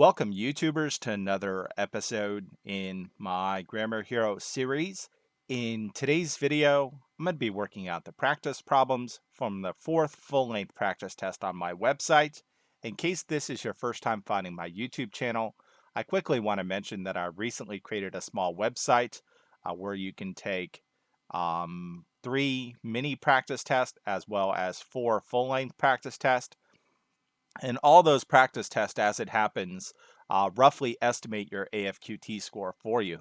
Welcome, YouTubers, to another episode in my Grammar Hero series. In today's video, I'm going to be working out the practice problems from the fourth full-length practice test on my website. In case this is your first time finding my YouTube channel, I quickly want to mention that I recently created a small website where you can take 3 mini practice tests as well as 4 full-length practice tests. And all those practice tests, as it happens, roughly estimate your AFQT score for you.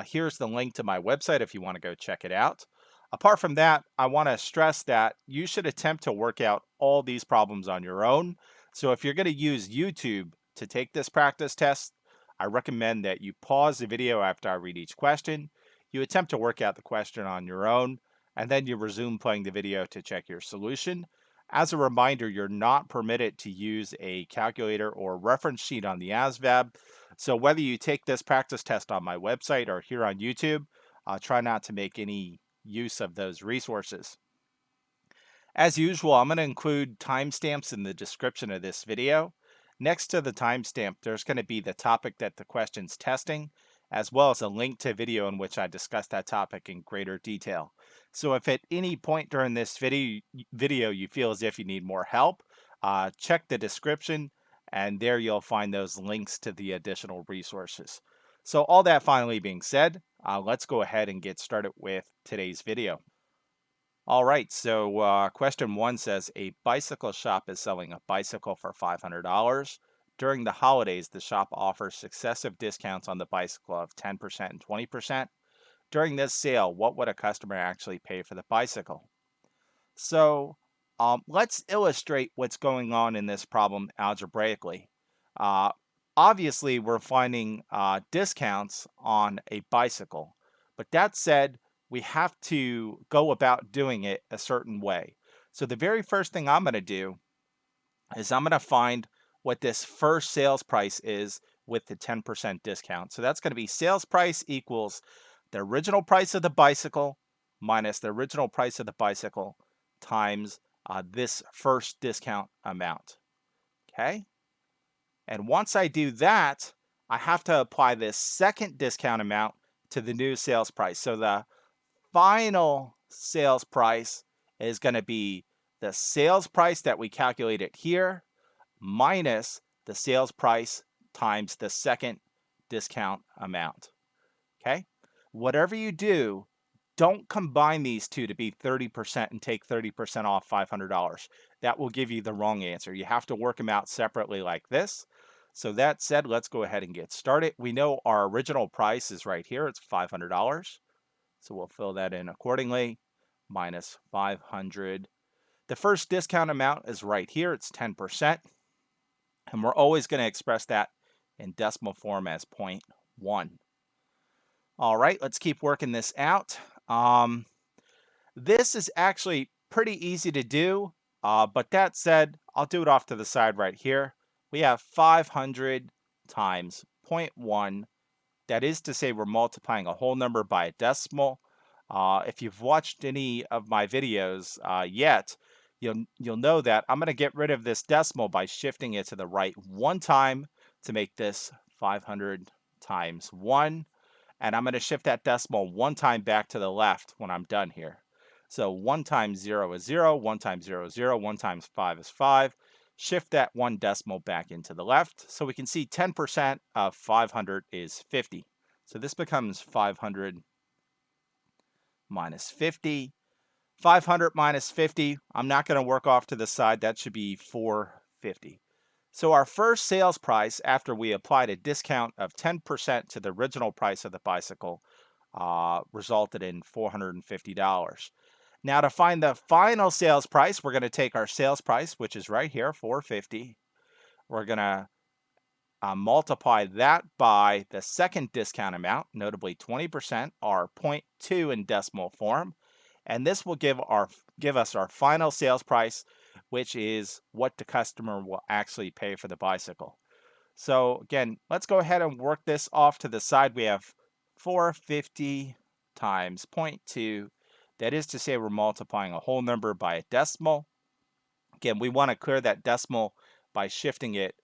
Here's the link to my website if you want to go check it out. Apart from that, I want to stress that you should attempt to work out all these problems on your own. So if you're going to use YouTube to take this practice test, I recommend that you pause the video after I read each question, you attempt to work out the question on your own, and then you resume playing the video to check your solution. As a reminder, you're not permitted to use a calculator or reference sheet on the ASVAB. So whether you take this practice test on my website or here on YouTube, try not to make any use of those resources. As usual, I'm going to include timestamps in the description of this video. Next to the timestamp, there's going to be the topic that the question's testing, as well as a link to a video in which I discuss that topic in greater detail. So if at any point during this video you feel as if you need more help, check the description, and there you'll find those links to the additional resources. So all that finally being said, let's go ahead and get started with today's video. All right, so question 1 says a bicycle shop is selling a bicycle for $500. During the holidays, the shop offers successive discounts on the bicycle of 10% and 20%. During this sale, what would a customer actually pay for the bicycle? So let's illustrate what's going on in this problem algebraically. Uh, Obviously, we're finding discounts on a bicycle, but that said, we have to go about doing it a certain way. So the very first thing I'm going to do is I'm going to find what this first sales price is with the 10% discount. So that's going to be sales price equals the original price of the bicycle minus the original price of the bicycle times this first discount amount. Okay. And once I do that, I have to apply this second discount amount to the new sales price. So the final sales price is going to be the sales price that we calculated here minus the sales price times the second discount amount. Okay? Whatever you do, don't combine these two to be 30% and take 30% off $500. That will give you the wrong answer. You have to work them out separately like this. So that said, let's go ahead and get started. We know our original price is right here. It's $500. So we'll fill that in accordingly, minus 500. The first discount amount is right here. It's 10%. And we're always going to express that in decimal form as 0.1. All right, let's keep working this out. This is actually pretty easy to do, but that said, I'll do it off to the side right here. We have 500 times 0.1. That is to say we're multiplying a whole number by a decimal. If you've watched any of my videos yet, you'll know that I'm going to get rid of this decimal by shifting it to the right one time to make this 500 times 1. And I'm going to shift that decimal one time back to the left when I'm done here. So 1 times 0 is 0, 1 times 0 is 0, 1 times 5 is 5. Shift that one decimal back into the left. So we can see 10% of 500 is 50. So this becomes 500 minus 50. 500 minus 50, I'm not going to work off to the side. That should be 450. So our first sales price, after we applied a discount of 10% to the original price of the bicycle, resulted in $450. Now to find the final sales price, we're going to take our sales price, which is right here, 450. We're going to multiply that by the second discount amount, notably 20%, or 0.2 in decimal form. And this will give us our final sales price, which is what the customer will actually pay for the bicycle. So again, let's go ahead and work this off to the side. We have 450 times 0.2. That is to say we're multiplying a whole number by a decimal. Again, we want to clear that decimal by shifting it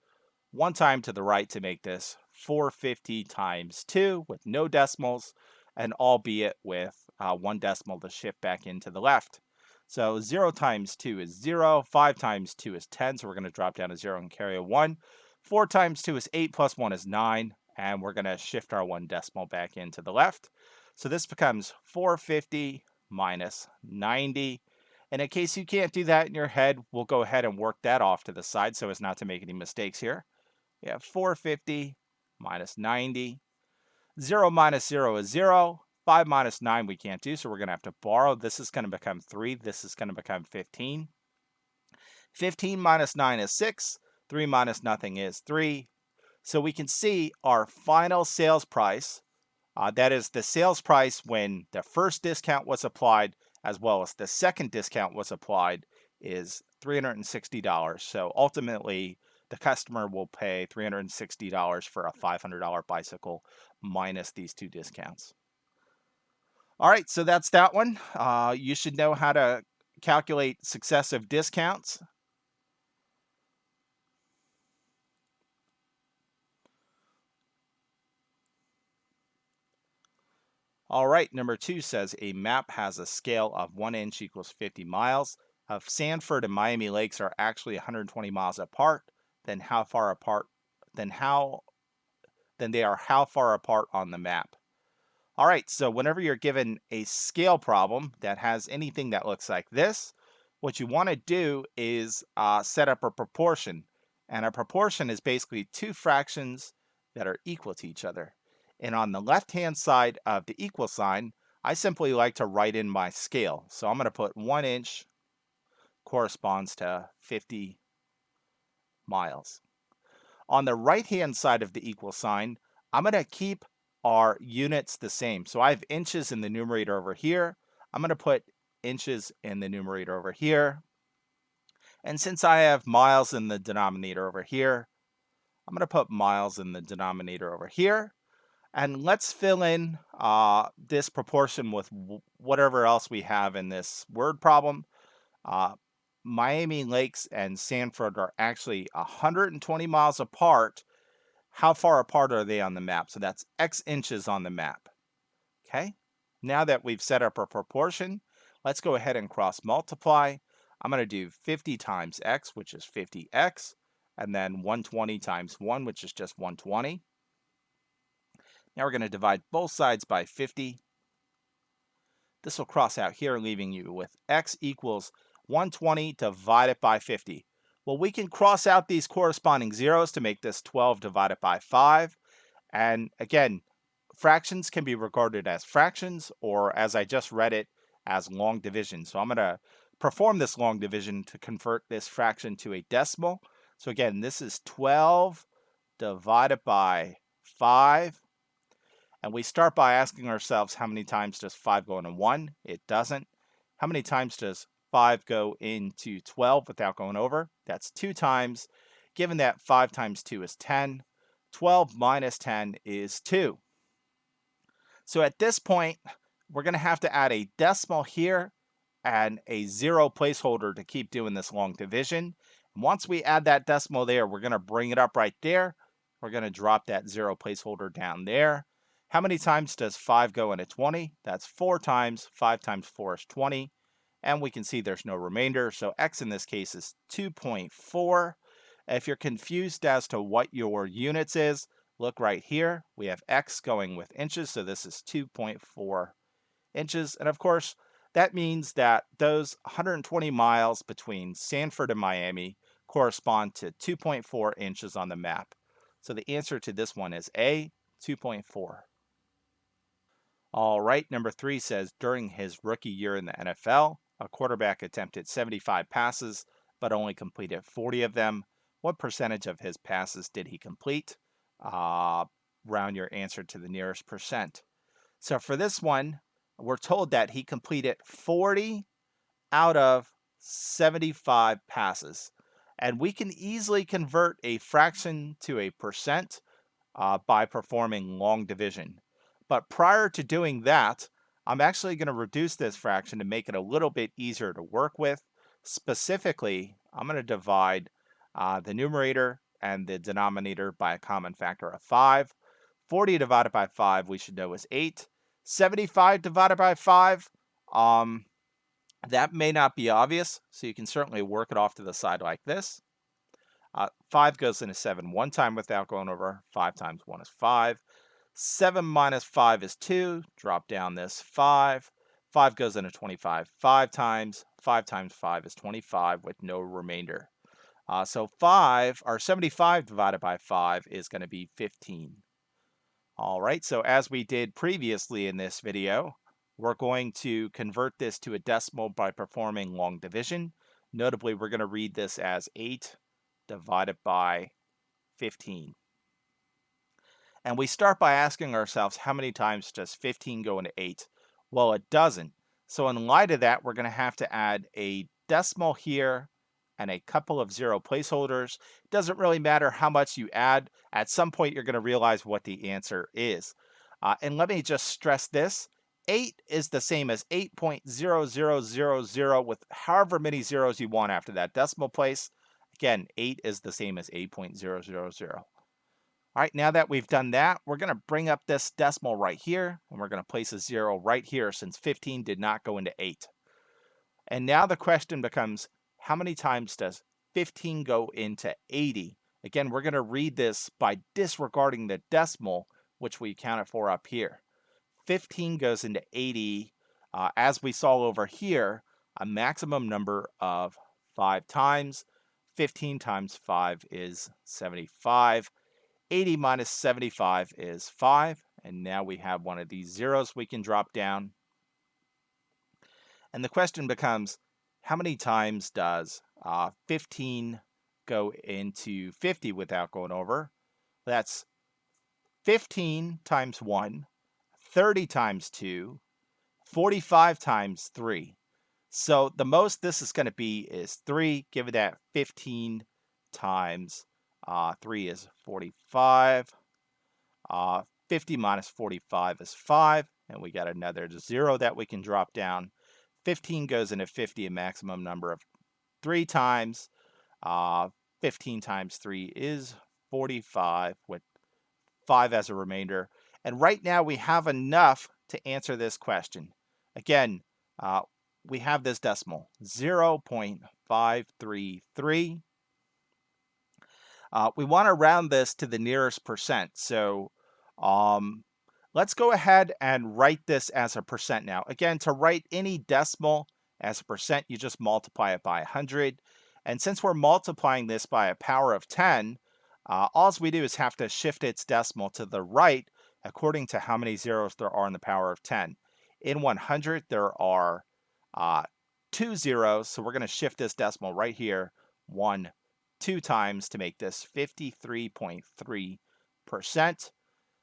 one time to the right to make this 450 times 2 with no decimals, and albeit with one decimal to shift back into the left. So 0 times 2 is 0, 5 times 2 is 10, so we're going to drop down to 0 and carry a 1. 4 times 2 is 8, plus 1 is 9, and we're going to shift our one decimal back into the left. So this becomes 450 minus 90. And in case you can't do that in your head, we'll go ahead and work that off to the side so as not to make any mistakes here. We have 450 minus 90. 0 minus 0 is 0. 5 minus 9 we can't do, so we're going to have to borrow. This is going to become 3. This is going to become 15. 15 minus 9 is 6. 3 minus nothing is 3. So we can see our final sales price, that is the sales price when the first discount was applied as well as the second discount was applied, is $360. So ultimately, the customer will pay $360 for a $500 bicycle minus these two discounts. All right, so that's that one. You should know how to calculate successive discounts. All right, number 2 says a map has a scale of 1 inch equals 50 miles. If Sanford and Miami Lakes are actually 120 miles apart, then how far apart? Then they are how far apart on the map? All right, so whenever you're given a scale problem that has anything that looks like this, what you want to do is set up a proportion. And a proportion is basically two fractions that are equal to each other. And on the left-hand side of the equal sign, I simply like to write in my scale. So I'm going to put 1 inch corresponds to 50 miles. On the right-hand side of the equal sign, I'm going to keep our units the same. So I have inches in the numerator over here. I'm going to put inches in the numerator over here. And since I have miles in the denominator over here, I'm going to put miles in the denominator over here. And let's fill in this proportion with whatever else we have in this word problem. Uh, Miami Lakes and Sanford are actually 120 miles apart. How far apart are they on the map? So that's X inches on the map. Okay. Now that we've set up our proportion, let's go ahead and cross multiply. I'm going to do 50 times X, which is 50X, and then 120 times 1, which is just 120. Now we're going to divide both sides by 50. This will cross out here, leaving you with X equals 120 divided by 50. Well, we can cross out these corresponding zeros to make this 12 divided by 5. And again, fractions can be regarded as fractions, or as I just read it, as long division. So I'm going to perform this long division to convert this fraction to a decimal. So again, this is 12 divided by 5. And we start by asking ourselves, how many times does 5 go into 1? It doesn't. How many times does 5 go into 12 without going over? That's 2 times. Given that 5 times 2 is 10, 12 minus 10 is 2. So at this point, we're going to have to add a decimal here and a 0 placeholder to keep doing this long division. And once we add that decimal there, we're going to bring it up right there. We're going to drop that 0 placeholder down there. How many times does 5 go into 20? That's 4 times. 5 times 4 is 20. And we can see there's no remainder. So X in this case is 2.4. If you're confused as to what your units is, look right here. We have X going with inches. So this is 2.4 inches. And of course, that means that those 120 miles between Sanford and Miami correspond to 2.4 inches on the map. So the answer to this one is A, 2.4. All right, number 3 says during his rookie year in the NFL, a quarterback attempted 75 passes, but only completed 40 of them. What percentage of his passes did he complete? Round your answer to the nearest percent. So for this one, we're told that he completed 40 out of 75 passes. And we can easily convert a fraction to a percent by performing long division. But prior to doing that, I'm actually going to reduce this fraction to make it a little bit easier to work with. Specifically, I'm going to divide the numerator and the denominator by a common factor of 5. 40 divided by 5, we should know is 8. 75 divided by 5, that may not be obvious, so you can certainly work it off to the side like this. 5 goes into 7 one time without going over. 5 times 1 is 5. 7 minus 5 is 2. Drop down this 5. 5 goes into 25 5 times. 5 times 5 is 25 with no remainder. So 75 divided by 5 is going to be 15. All right, so as we did previously in this video, we're going to convert this to a decimal by performing long division. Notably, we're going to read this as 8 divided by 15. And we start by asking ourselves, how many times does 15 go into 8? Well, it doesn't. So in light of that, we're going to have to add a decimal here and a couple of 0 placeholders. It doesn't really matter how much you add. At some point, you're going to realize what the answer is. And let me just stress this. 8 is the same as 8.0000 with however many zeros you want after that decimal place. Again, 8 is the same as 8.000. All right, now that we've done that, we're going to bring up this decimal right here, and we're going to place a 0 right here since 15 did not go into 8. And now the question becomes, how many times does 15 go into 80? Again, we're going to read this by disregarding the decimal, which we accounted for up here. 15 goes into 80, as we saw over here, a maximum number of 5 times. 15 times 5 is 75. 80 minus 75 is 5. And now we have one of these zeros we can drop down. And the question becomes, how many times does 15 go into 50 without going over? That's 15 times 1, 30 times 2, 45 times 3. So the most this is going to be is 3. Give it that 15 times 3 is 45. 50 minus 45 is 5. And we got another 0 that we can drop down. 15 goes into 50, a maximum number of 3 times. 15 times 3 is 45 with 5 as a remainder. And right now we have enough to answer this question. Again, we have this decimal, 0.533. We want to round this to the nearest percent. So let's go ahead and write this as a percent now. Again, to write any decimal as a percent, you just multiply it by 100. And since we're multiplying this by a power of 10, all we do is have to shift its decimal to the right according to how many zeros there are in the power of 10. In 100, there are 2 zeros, so we're going to shift this decimal right here 2 times to make this 53.3%.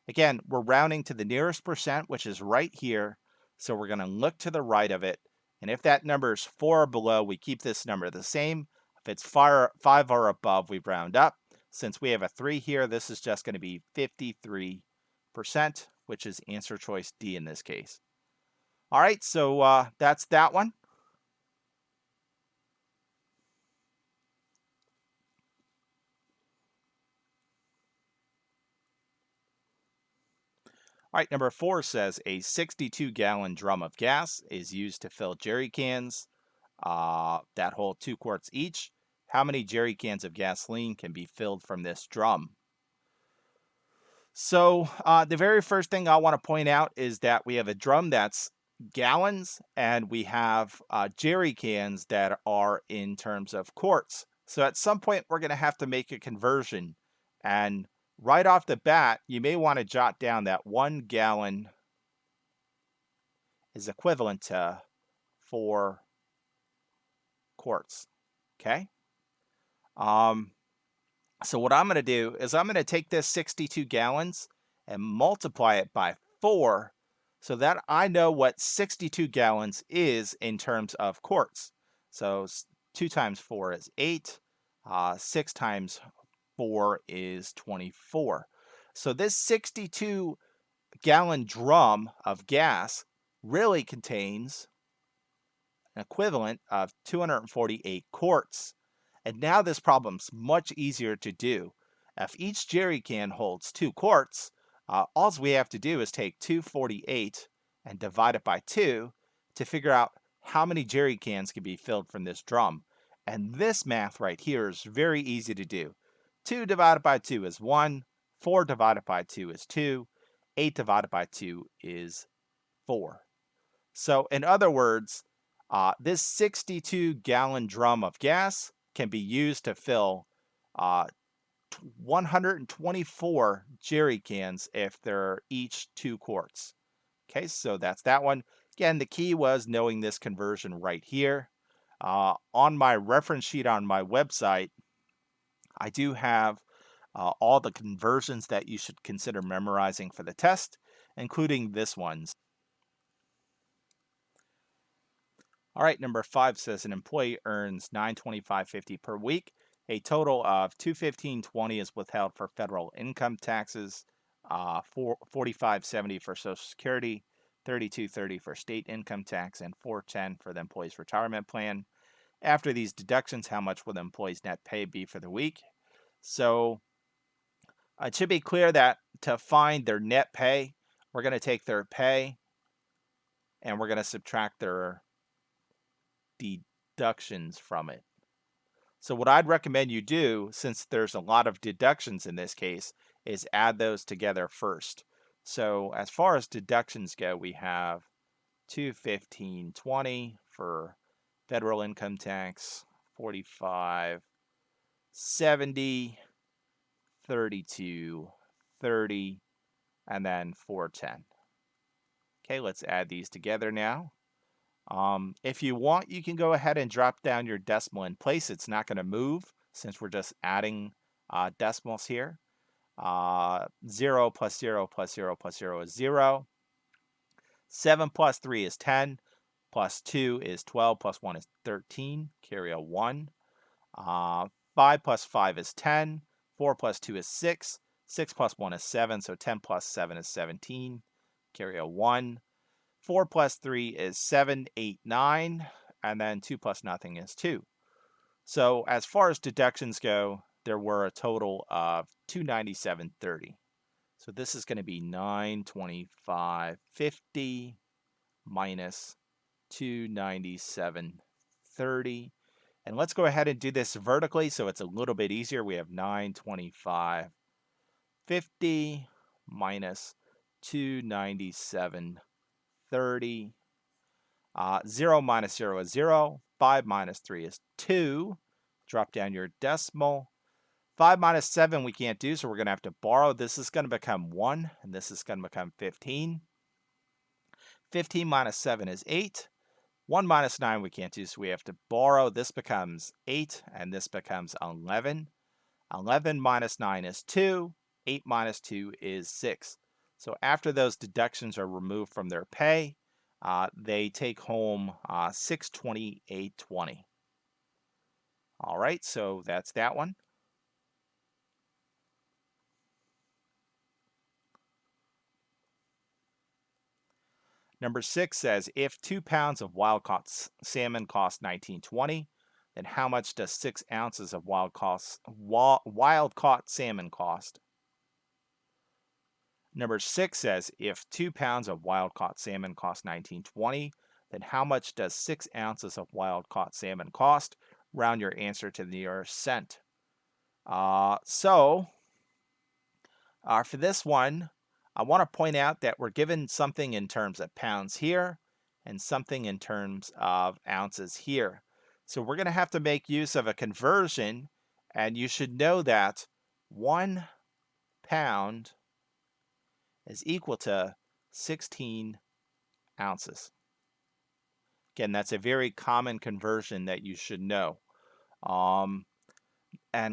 Again, we're rounding to the nearest percent, which is right here, so we're going to look to the right of it, and if that number is 4 or below, we keep this number the same. If it's 5 or above, we round up. Since we have a 3 here, this is just going to be 53%, which is answer choice D in this case. All right, so that's that one. All right, number 4 says a 62-gallon drum of gas is used to fill jerry cans that hold 2 quarts each. How many jerry cans of gasoline can be filled from this drum? So the very first thing I want to point out is that we have a drum that's gallons, and we have jerry cans that are in terms of quarts. So at some point, we're going to have to make a conversion. And right off the bat, you may want to jot down that 1 gallon is equivalent to 4 quarts. Okay? So what I'm going to do is I'm going to take this 62 gallons and multiply it by 4 so that I know what 62 gallons is in terms of quarts. So 2 times 4 is 8. 6 times 4 is 24. So this 62-gallon drum of gas really contains an equivalent of 248 quarts. And now this problem's much easier to do. If each jerry can holds 2 quarts, all we have to do is take 248 and divide it by 2 to figure out how many jerry cans can be filled from this drum. And this math right here is very easy to do. 2 divided by 2 is 1, 4 divided by 2 is 2, 8 divided by 2 is 4. So in other words, this 62-gallon drum of gas can be used to fill 124 jerry cans if they're each 2 quarts. Okay, so that's that one. Again, the key was knowing this conversion right here. On my reference sheet on my website, I do have all the conversions that you should consider memorizing for the test, including this one. All right, number 5 says an employee earns $925.50 per week. A total of $215.20 is withheld for federal income taxes, $45.70 for Social Security, $32.30 for state income tax, and $410 for the employee's retirement plan. After these deductions, how much will the employee's net pay be for the week? So it should be clear that to find their net pay, we're going to take their pay and we're going to subtract their deductions from it. So what I'd recommend you do, since there's a lot of deductions in this case, is add those together first. So as far as deductions go, we have $215.20 for federal income tax, $45.70, $32.30, and then $410. Okay, let's add these together now. If you want, you can go ahead and drop down your decimal in place. It's not going to move since we're just adding decimals here. 0 plus 0 plus 0 plus 0 is 0. 7 plus 3 is 10. Plus 2 is 12. Plus 1 is 13. Carry a 1. 5 plus 5 is 10. 4 plus 2 is 6. 6 plus 1 is 7. So 10 plus 7 is 17. Carry a 1. 4 plus 3 is 7, 8, 9, and then 2 plus nothing is 2. So as far as deductions go, there were a total of $297.30. So this is going to be $925.50 minus $297.30. And let's go ahead and do this vertically so it's a little bit easier. We have $925.50 minus $297.30. 0 minus 0 is 0. 5 minus 3 is 2. Drop down your decimal. 5 minus 7 we can't do, so we're going to have to borrow. This is going to become 1, and this is going to become 15. 15 minus 7 is 8. 1 minus 9 we can't do, so we have to borrow. This becomes 8, and this becomes 11. 11 minus 9 is 2. 8 minus 2 is 6. So after those deductions are removed from their pay, they take home $628.20. All right, so that's that one. Number 6 says, if 2 pounds of wild-caught salmon cost $19.20, then how much does 6 ounces of wild-caught salmon cost? Number 6 says, if 2 pounds of wild-caught salmon cost $19.20, then how much does 6 ounces of wild-caught salmon cost? Round your answer to the nearest cent. For this one, I want to point out that we're given something in terms of pounds here and something in terms of ounces here. So we're going to have to make use of a conversion, and you should know that 1 pound is equal to 16 ounces. Again, that's a very common conversion that you should know. And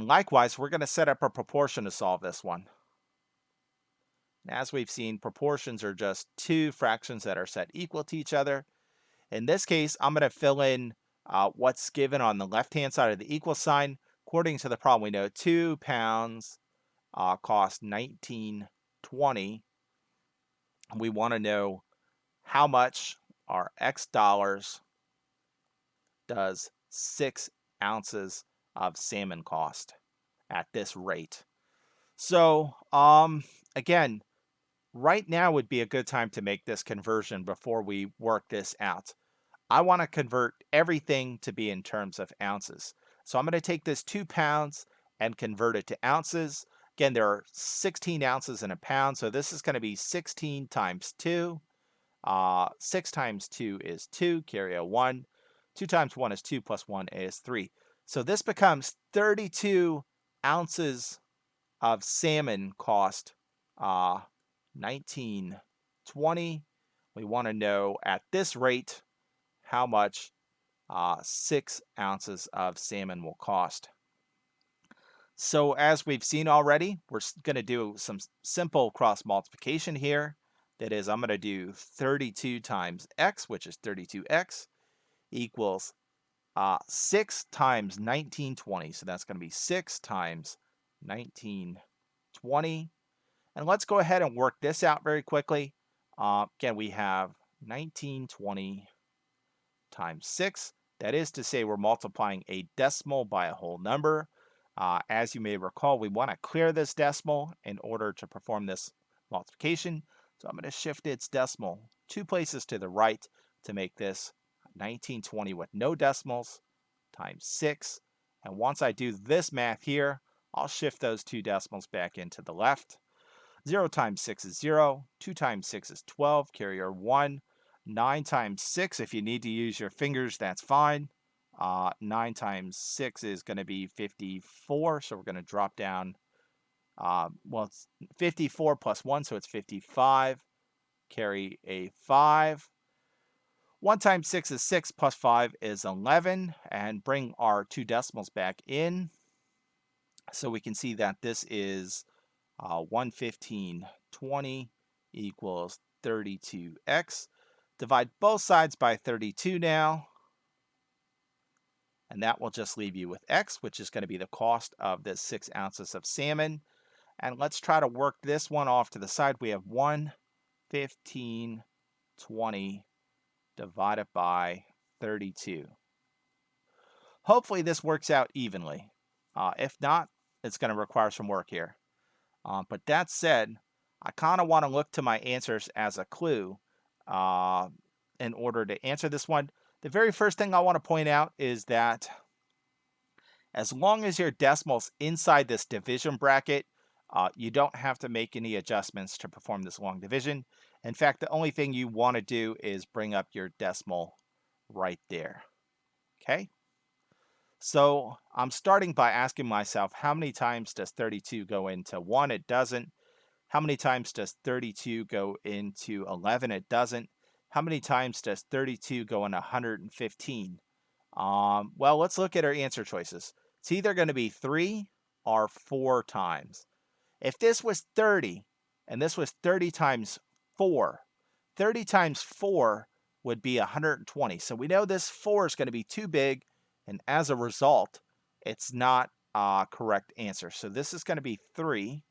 likewise, we're going to set up a proportion to solve this one. As we've seen, proportions are just two fractions that are set equal to each other. In this case, I'm going to fill in what's given on the left-hand side of the equal sign. According to the problem, we know 2 pounds cost $19.20. We want to know how much, our X dollars, does 6 ounces of salmon cost at this rate. So, again, right now would be a good time to make this conversion before we work this out. I want to convert everything to be in terms of ounces. So I'm going to take this 2 pounds and convert it to ounces. Again, there are 16 ounces in a pound, so this is going to be 16 times 2. 6 times 2 is 2, carry a 1. 2 times 1 is 2, plus 1 is 3. So this becomes 32 ounces of salmon cost, 19.20. We want to know at this rate how much 6 ounces of salmon will cost. So as we've seen already, we're going to do some simple cross multiplication here. That is, I'm going to do 32 times x, which is 32x, equals 6 times 1920. So that's going to be 6 times 1920. And let's go ahead and work this out very quickly. Again, we have 1920 times 6. That is to say, we're multiplying a decimal by a whole number. As you may recall, we want to clear this decimal in order to perform this multiplication. So I'm going to shift its decimal 2 places to the right to make this 1920 with no decimals times 6. And once I do this math here, I'll shift those 2 decimals back into the left. 0 times 6 is 0. 2 times 6 is 12. Carry your 1. 9 times 6, if you need to use your fingers, that's fine. 9 times 6 is going to be 54. So we're going to drop down. Well, it's 54 plus 1, so it's 55. Carry a 5. 1 times 6 is 6, plus 5 is 11. And bring our 2 decimals back in. So we can see that this is 115.20 equals 32x. Divide both sides by 32 now. And that will just leave you with x, which is going to be the cost of this 6 ounces of salmon. And let's try to work this one off to the side. We have 115.20 divided by 32. Hopefully this works out evenly. If not, it's going to require some work here. But that said, I kind of want to look to my answers as a clue in order to answer this one. The very first thing I want to point out is that as long as your decimal's inside this division bracket, you don't have to make any adjustments to perform this long division. In fact, the only thing you want to do is bring up your decimal right there. Okay? So I'm starting by asking myself, how many times does 32 go into 1? It doesn't. How many times does 32 go into 11? It doesn't. How many times does 32 go into 115? Well, let's look at our answer choices. It's either going to be 3 or 4 times. If this was 30 and this was 30 times 4, 30 times 4 would be 120. So we know this 4 is going to be too big, and as a result, it's not a correct answer. So this is going to be 3.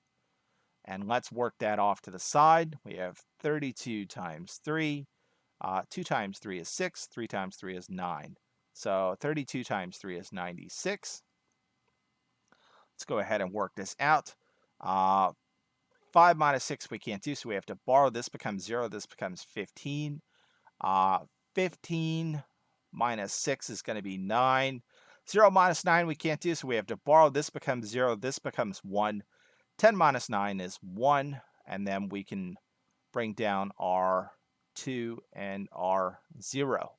And let's work that off to the side. We have 32 times 3. 2 times 3 is 6. 3 times 3 is 9. So 32 times 3 is 96. Let's go ahead and work this out. 5 minus 6 we can't do, so we have to borrow. This becomes 0. This becomes 15. 15 minus 6 is going to be 9. 0 minus 9 we can't do, so we have to borrow. This becomes 0. This becomes 1. 10 minus 9 is 1. And then we can bring down our 2 and our 0.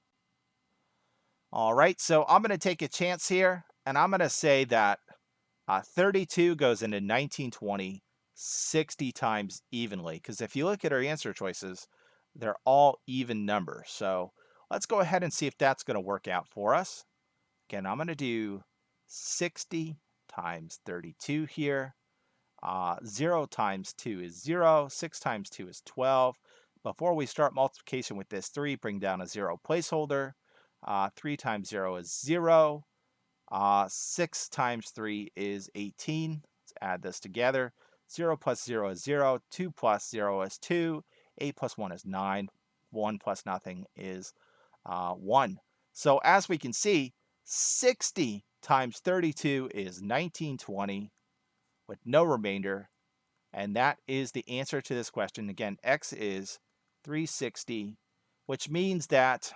All right, so I'm going to take a chance here, and I'm going to say that 32 goes into 1920 60 times evenly, because if you look at our answer choices, they're all even numbers. So let's go ahead and see if that's going to work out for us. Again, I'm going to do 60 times 32 here. 0 times 2 is 0. 6 times 2 is 12. Before we start multiplication with this 3, bring down a 0 placeholder. 3 times 0 is 0. 6 times 3 is 18. Let's add this together. 0 plus 0 is 0. 2 plus 0 is 2. 8 plus 1 is 9. 1 plus nothing is 1. So as we can see, 60 times 32 is 1920 with no remainder. And that is the answer to this question. Again, X is 360, which means that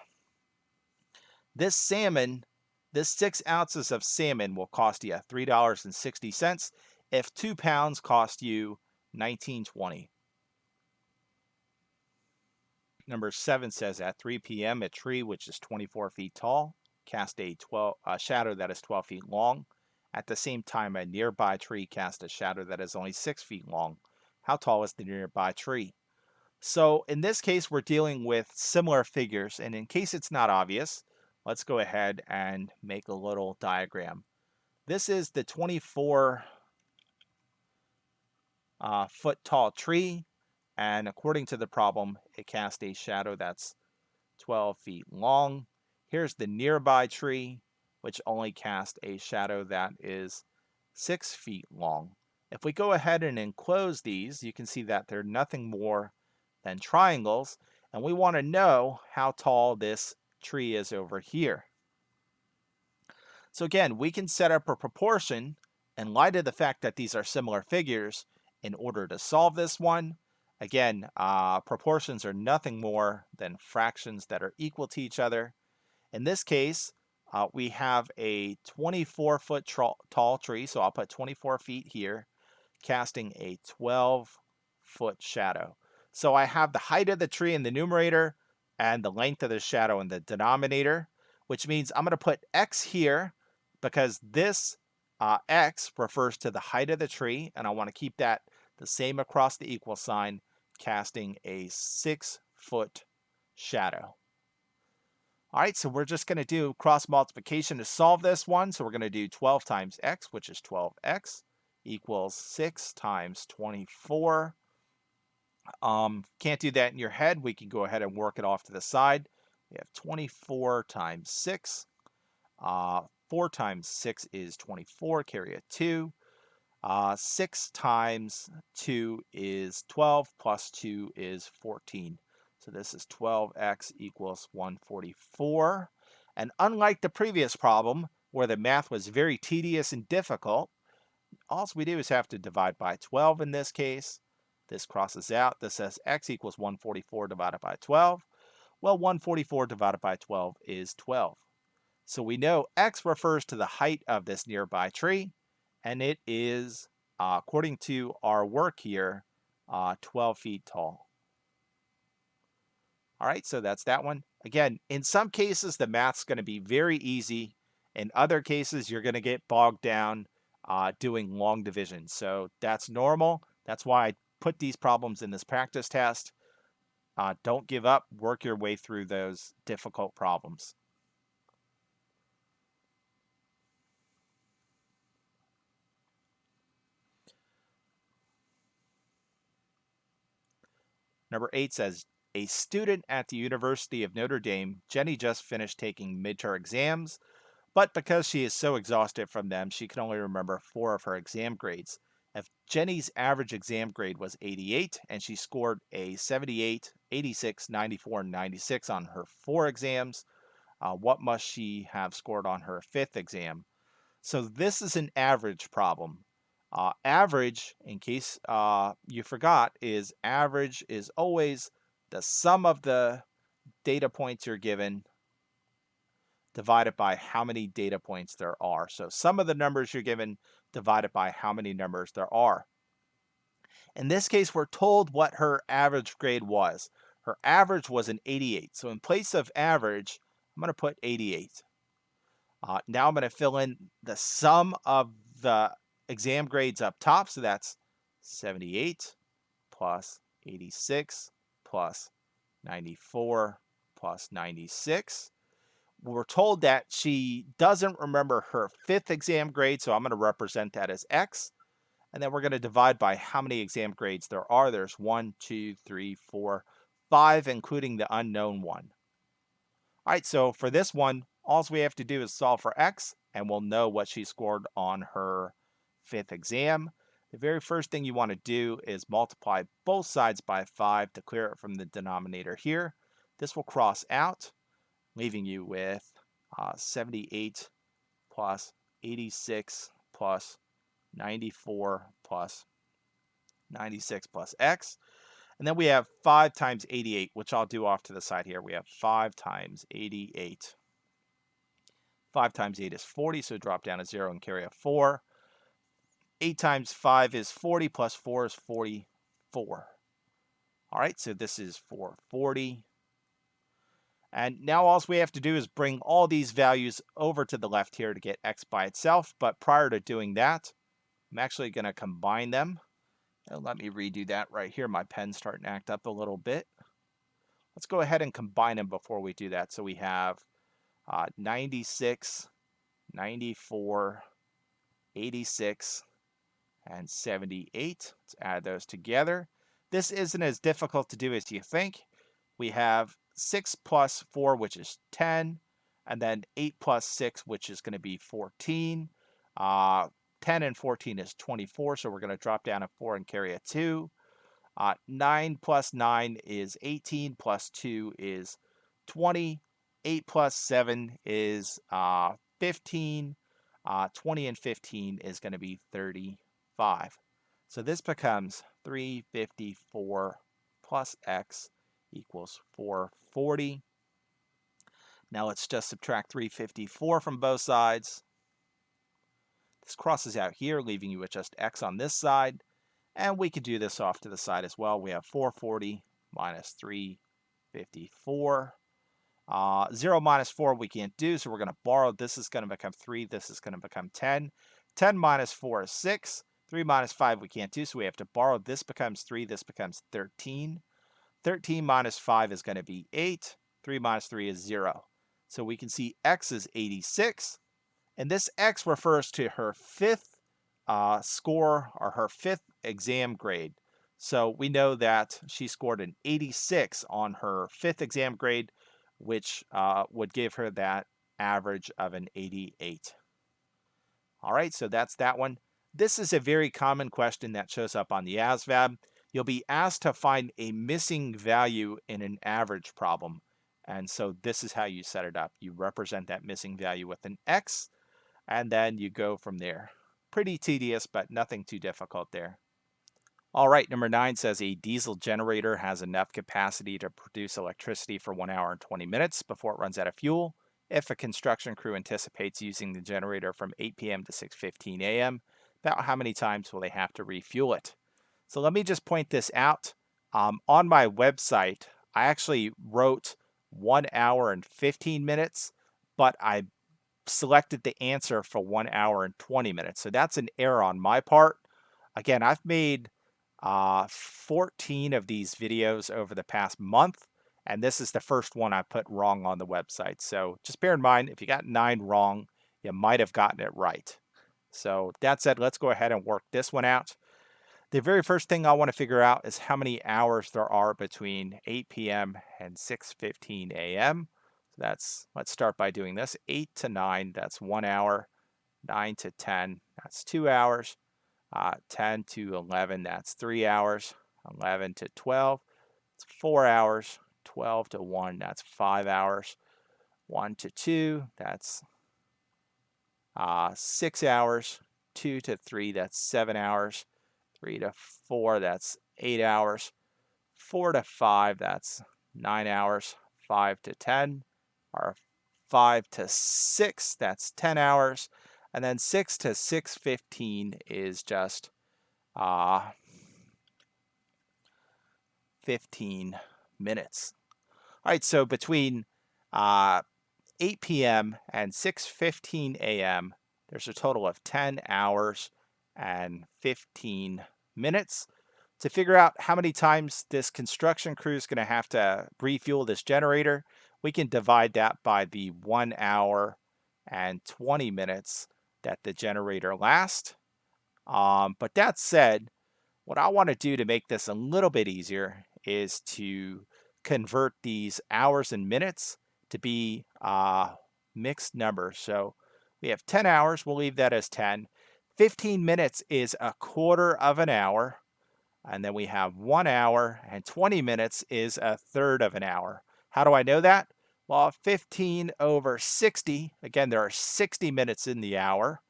this salmon, this 6 ounces of salmon will cost you $3.60 if 2 pounds cost you $19.20. Number 7 says at 3 p.m. a tree which is 24 feet tall cast a shadow that is 12 feet long. At the same time, a nearby tree cast a shadow that is only 6 feet long. How tall is the nearby tree? So in this case, we're dealing with similar figures. And in case it's not obvious, let's go ahead and make a little diagram. This is the 24 foot tall tree. And according to the problem, it cast a shadow that's 12 feet long. Here's the nearby tree, which only cast a shadow that is 6 feet long. If we go ahead and enclose these, you can see that they're nothing more than triangles, and we want to know how tall this tree is over here. So again, we can set up a proportion in light of the fact that these are similar figures in order to solve this one. Again, proportions are nothing more than fractions that are equal to each other. In this case, we have a 24-foot tall tree, so I'll put 24 feet here, casting a 12-foot shadow. So I have the height of the tree in the numerator and the length of the shadow in the denominator, which means I'm going to put x here because this x refers to the height of the tree, and I want to keep that the same across the equal sign, casting a 6-foot shadow. All right, so we're just going to do cross multiplication to solve this one. So we're going to do 12 times x, which is 12x, equals 6 times 24. Can't do that in your head. We can go ahead and work it off to the side. We have 24 times 6. 4 times 6 is 24, carry a 2. 6 times 2 is 12, plus 2 is 14. So this is 12x equals 144. And unlike the previous problem, where the math was very tedious and difficult, all we do is have to divide by 12 in this case. This crosses out. This says x equals 144 divided by 12. Well, 144 divided by 12 is 12. So we know x refers to the height of this nearby tree, and it is, according to our work here, 12 feet tall. All right, so that's that one. Again, in some cases, the math's going to be very easy. In other cases, you're going to get bogged down doing long division. So that's normal. That's why I put these problems in this practice test. Don't give up. Work your way through those difficult problems. Number 8 says, a student at the University of Notre Dame, Jenny just finished taking midterm exams, but because she is so exhausted from them, she can only remember 4 of her exam grades. If Jenny's average exam grade was 88 and she scored a 78, 86, 94, and 96 on her 4 exams, what must she have scored on her 5th exam? So this is an average problem. Average, in case you forgot, is average is always the sum of the data points you're given divided by how many data points there are. So sum of the numbers you're given divided by how many numbers there are. In this case, we're told what her average grade was. Her average was an 88. So in place of average, I'm going to put 88. Now I'm going to fill in the sum of the exam grades up top. So that's 78 plus 86 plus 94 plus 96. We're told that she doesn't remember her 5th exam grade, so I'm going to represent that as X. And then we're going to divide by how many exam grades there are. There's 1, 2, 3, 4, 5, including the unknown one. All right, so for this one, all we have to do is solve for X, and we'll know what she scored on her 5th exam. The very first thing you want to do is multiply both sides by 5 to clear it from the denominator here. This will cross out, leaving you with 78 plus 86 plus 94 plus 96 plus x. And then we have 5 times 88, which I'll do off to the side here. We have 5 times 88. 5 times 8 is 40, so drop down a 0 and carry a 4. 8 times 5 is 40, plus 4 is 44. All right, so this is 440. And now all we have to do is bring all these values over to the left here to get x by itself. But prior to doing that, I'm actually going to combine them. And let me redo that right here. My pen's starting to act up a little bit. Let's go ahead and combine them before we do that. So we have 96, 94, 86, and 78. Let's add those together. This isn't as difficult to do as you think. We have 6 plus 4, which is 10, and then 8 plus 6, which is going to be 14. 10 and 14 is 24, so we're going to drop down a 4 and carry a 2. 9 plus 9 is 18, plus 2 is 20. 8 plus 7 is 15. 20 and 15 is going to be 35. So this becomes 354 plus x equals 440. Now let's just subtract 354 from both sides. This crosses out here, leaving you with just x on this side. And we could do this off to the side as well. We have 440 minus 354. 0 minus 4 we can't do, so we're going to borrow. This is going to become 3. This is going to become 10. 10 minus 4 is 6. 3 minus 5 we can't do, so we have to borrow. This becomes 3. This becomes 13. 13 minus 5 is going to be 8. 3 minus 3 is 0. So we can see x is 86. And this x refers to her 5th score, or her 5th exam grade. So we know that she scored an 86 on her 5th exam grade, which would give her that average of an 88. All right, so that's that one. This is a very common question that shows up on the ASVAB. You'll be asked to find a missing value in an average problem. And so this is how you set it up. You represent that missing value with an x, and then you go from there. Pretty tedious, but nothing too difficult there. All right, number 9 says a diesel generator has enough capacity to produce electricity for 1 hour and 20 minutes before it runs out of fuel. If a construction crew anticipates using the generator from 8 p.m. to 6:15 a.m., about how many times will they have to refuel it? So let me just point this out. On my website, I actually wrote 1 hour and 15 minutes, but I selected the answer for 1 hour and 20 minutes. So that's an error on my part. Again, I've made 14 of these videos over the past month, and this is the first one I put wrong on the website. So just bear in mind, if you got 9 wrong, you might have gotten it right. So that said, let's go ahead and work this one out. The very first thing I want to figure out is how many hours there are between 8 p.m. and 6:15 a.m. So let's start by doing this. 8 to 9, that's 1 hour. 9 to 10, that's 2 hours. 10 to 11, that's 3 hours. 11 to 12, it's 4 hours. 12 to 1, that's 5 hours. 1 to 2, that's 6 hours. 2 to 3, that's 7 hours. 3 to 4, that's 8 hours. 4 to 5, that's 9 hours. 5 to 10, or 5 to 6, that's 10 hours. And then 6 to 6:15 is just 15 minutes. All right, so between 8 p.m. and 6:15 a.m., there's a total of 10 hours and 15 minutes. To figure out how many times this construction crew is going to have to refuel this generator, we can divide that by the 1 hour and 20 minutes that the generator lasts. But that said, what I want to do to make this a little bit easier is to convert these hours and minutes to be mixed numbers. So we have 10 hours, we'll leave that as 10. 15 minutes is a quarter of an hour. And then we have 1 hour, and 20 minutes is a third of an hour. How do I know that? Well, 15 over 60, again, there are 60 minutes in the hour,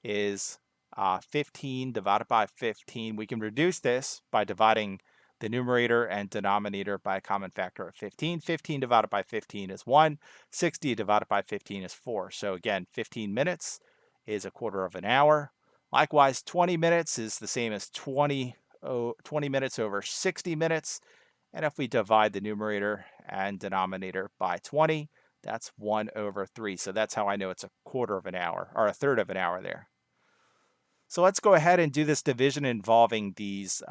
is 15 divided by 15. We can reduce this by dividing the numerator and denominator by a common factor of 15. 15 divided by 15 is 1. 60 divided by 15 is 4. So again, 15 minutes is a quarter of an hour. Likewise, 20 minutes is the same as 20 minutes over 60 minutes. And if we divide the numerator and denominator by 20, that's 1 over 3. So that's how I know it's a quarter of an hour, or a third of an hour there. So let's go ahead and do this division involving these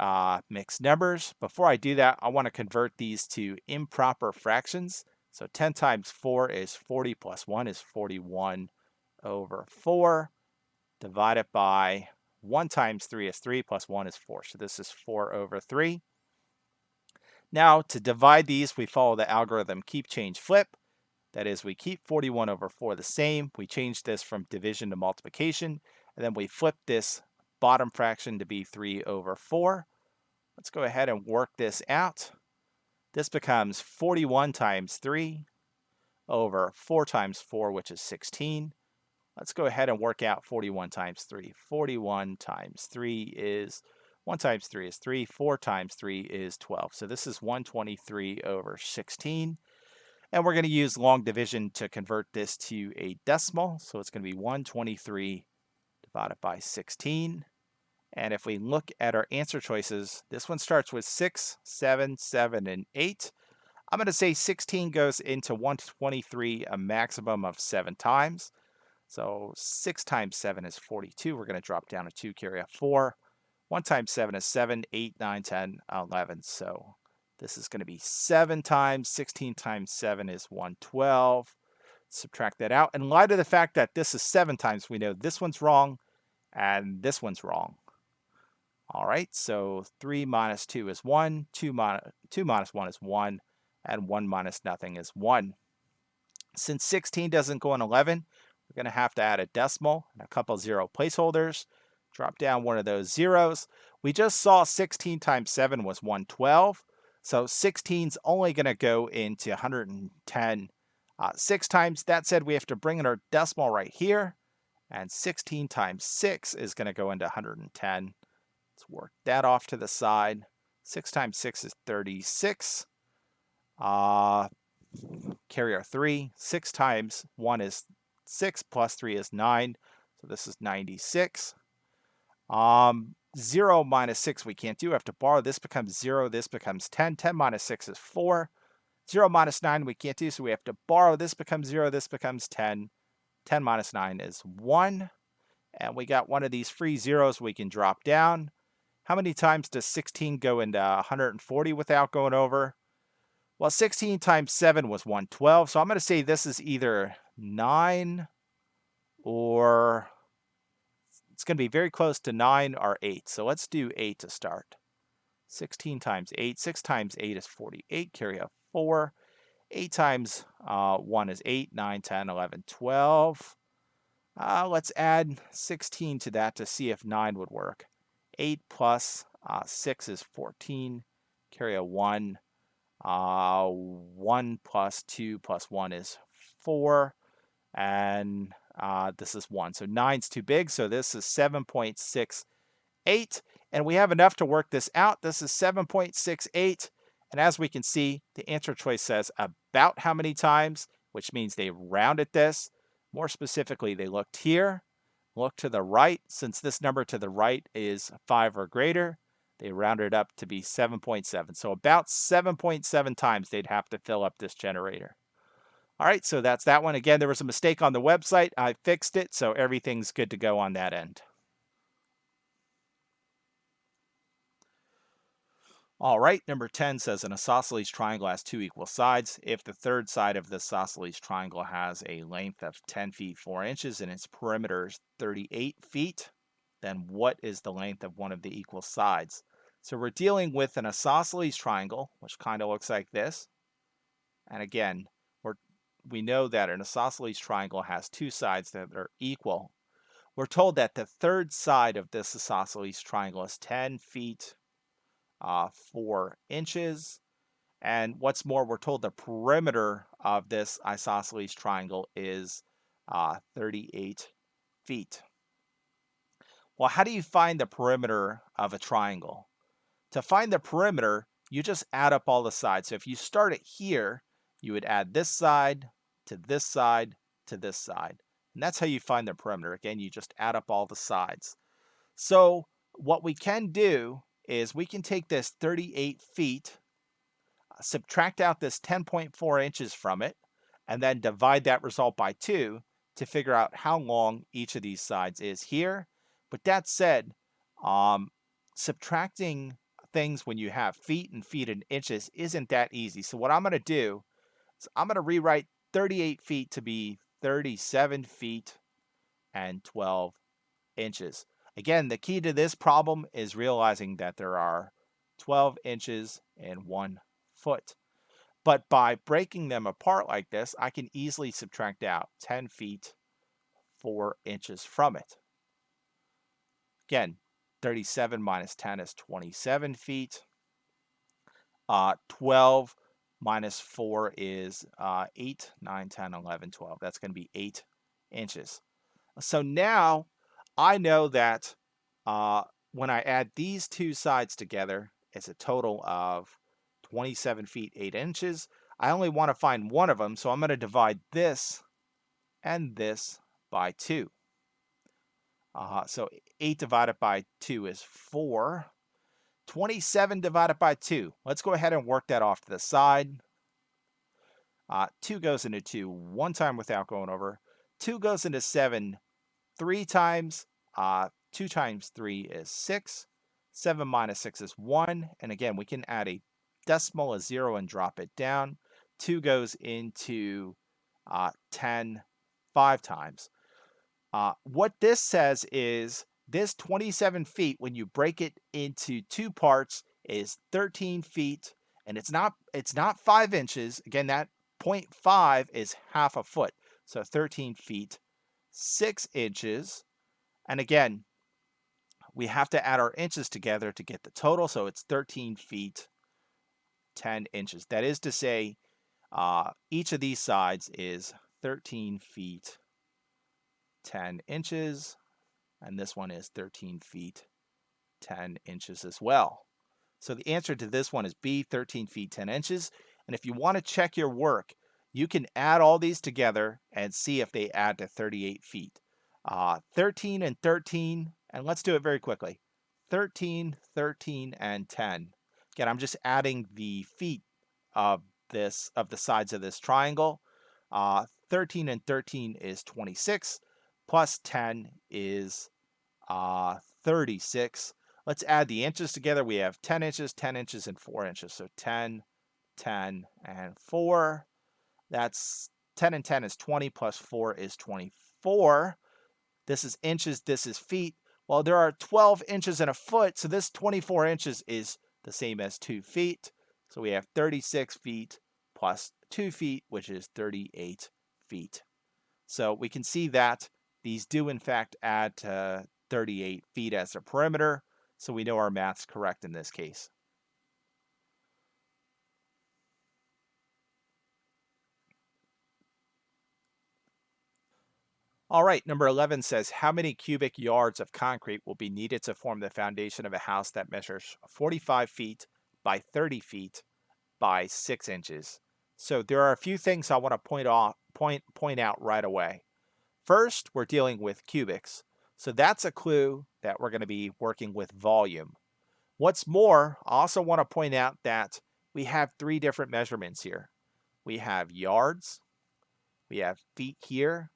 mixed numbers. Before I do that, I want to convert these to improper fractions. So 10 times 4 is 40 plus 1 is 41 over 4, divided by 1 times 3 is 3 plus 1 is 4. So this is 4 over 3. Now to divide these, we follow the algorithm keep, change, flip. That is, we keep 41 over 4 the same. We change this from division to multiplication, and then we flip this bottom fraction to be 3 over 4. Let's go ahead and work this out. This becomes 41 times 3 over 4 times 4, which is 16. Let's go ahead and work out 41 times 3. 41 times 3 is 1 times 3 is 3. 4 times 3 is 12. So this is 123 over 16. And we're going to use long division to convert this to a decimal. So it's going to be 123 divided by 16. And if we look at our answer choices, this one starts with 6, 7, 7, and 8. I'm going to say 16 goes into 123 a maximum of 7 times. So 6 times 7 is 42. We're going to drop down a 2, carry a 4. 1 times 7 is 7, 8, 9, 10, 11. So this is going to be 7 times. 16 times 7 is 112. Subtract that out. In light of the fact that this is 7 times, we know this one's wrong and this one's wrong. All right, so 3 minus 2 is 1. 2 minus 1 is 1. And 1 minus nothing is 1. Since 16 doesn't go in 11, we're going to have to add a decimal and a couple 0 placeholders. Drop down one of those zeros. We just saw 16 times 7 was 112. So 16's only going to go into 110 6 times. That said, we have to bring in our decimal right here. And 16 times 6 is going to go into 110. Let's work that off to the side. 6 times 6 is 36. Carry our 3. 6 times 1 is 6 plus 3 is 9. So this is 96. 0 minus 6 we can't do. We have to borrow. This becomes 0. This becomes 10. 10 minus 6 is 4. 0 minus 9 we can't do, so we have to borrow. This becomes 0. This becomes 10. 10 minus 9 is 1. And we got one of these free zeros we can drop down. How many times does 16 go into 140 without going over? Well, 16 times 7 was 112. So I'm going to say this is either 9 or it's going to be very close to 9 or 8. So let's do 8 to start. 16 times 8. 6 times 8 is 48. Carry a 4. 8 times 1 is 8. 9, 10, 11, 12. Let's add 16 to that to see if 9 would work. 8 plus 6 is 14. Carry a 1. 1 plus 2 plus 1 is 4. And this is 1. So 9's too big. So this is 7.68. And we have enough to work this out. This is 7.68. And as we can see, the answer choice says about how many times, which means they rounded this. More specifically, they looked here, looked to the right. Since this number to the right is 5 or greater, they rounded up to be 7.7. So about 7.7 times they'd have to fill up this generator. All right, so that's that one. Again, there was a mistake on the website. I fixed it, so everything's good to go on that end. All right, number 10 says an isosceles triangle has 2 equal sides. If the third side of the isosceles triangle has a length of 10 feet 4 inches and its perimeter is 38 feet, then what is the length of one of the equal sides? So we're dealing with an isosceles triangle, which kind of looks like this. And again, we know that an isosceles triangle has 2 sides that are equal. We're told that the third side of this isosceles triangle is 10 feet 4 inches. And what's more, we're told the perimeter of this isosceles triangle is 38 feet. Well, how do you find the perimeter of a triangle? To find the perimeter, you just add up all the sides. So if you start it here, you would add this side to this side to this side. And that's how you find the perimeter. Again, you just add up all the sides. So what we can do is we can take this 38 feet, subtract out this 10.4 inches from it, and then divide that result by 2 to figure out how long each of these sides is here. But that said, um, subtracting things when you have feet and feet and inches isn't that easy. So what I'm going to do is I'm going to rewrite 38 feet to be 37 feet and 12 inches. Again, the key to this problem is realizing that there are 12 inches in 1 foot. But by breaking them apart like this, I can easily subtract out 10 feet, 4 inches from it. Again, 37 minus 10 is 27 feet. 12 minus 4 is 8, 9, 10, 11, 12. That's going to be 8 inches. So now I know that when I add these two sides together, it's a total of 27 feet, 8 inches. I only want to find one of them, so I'm going to divide this and this by 2. So 8 divided by 2 is 4. 27 divided by 2. Let's go ahead and work that off to the side. 2 goes into 2 one time without going over. 2 goes into 7 3 times. 2 times 3 is 6. 7 minus 6 is 1. And again, we can add a decimal, a 0, and drop it down. 2 goes into 10 5 times. What this says is this 27 feet, when you break it into 2 parts, is 13 feet, and it's not 5 inches. Again, that 0.5 is half a foot. So 13 feet, 6 inches. And again, we have to add our inches together to get the total. So it's 13 feet, 10 inches. That is to say, each of these sides is 13 feet, 10 inches. And this one is 13 feet, 10 inches as well. So the answer to this one is B, 13 feet, 10 inches. And if you want to check your work, you can add all these together and see if they add to 38 feet. 13 and 13, and let's do it very quickly. 13, 13, and 10. Again, I'm just adding the feet of the sides of this triangle. 13 and 13 is 26, plus 10 is 36. Let's add the inches together. We have 10 inches, 10 inches, and 4 inches. So 10, 10, and 4. That's 10 and 10 is 20, plus 4 is 24. This is inches, this is feet. Well, there are 12 inches in a foot, so this 24 inches is the same as 2 feet. So we have 36 feet plus 2 feet, which is 38 feet. So we can see that these do in fact add to 38 feet as a perimeter. So we know our math's correct in this case. All right, number 11 says, how many cubic yards of concrete will be needed to form the foundation of a house that measures 45 feet by 30 feet by 6 inches? So there are a few things I want to point out right away. First, we're dealing with cubics. So that's a clue that we're going to be working with volume. What's more, I also want to point out that we have 3 different measurements here. We have yards, we have feet here,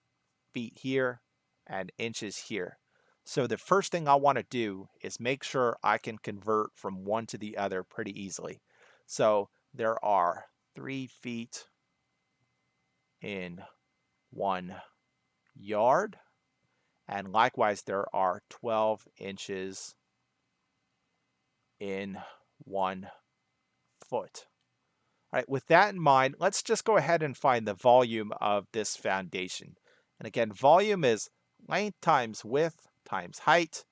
and inches here. So the first thing I want to do is make sure I can convert from one to the other pretty easily. So there are 3 feet in 1 yard, and likewise there are 12 inches in 1 foot. All right, with that in mind, let's just go ahead and find the volume of this foundation. And again, volume is length times width times height.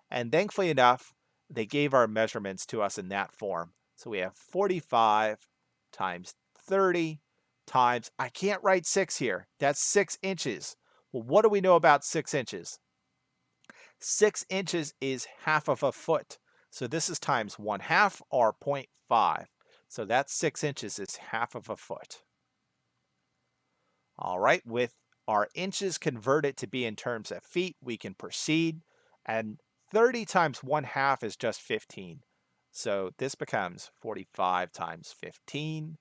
And thankfully enough, they gave our measurements to us in that form. So we have 45 times 30 times, I can't write 6 here. That's 6 inches. Well, what do we know about 6 inches? 6 inches is half of a foot. So this is times 1/2 or zero point 0.5. So that's 6 inches is half of a foot. All right, with our inches converted to be in terms of feet, we can proceed. And 30 times 1/2 is just 15. So this becomes 45 times 15.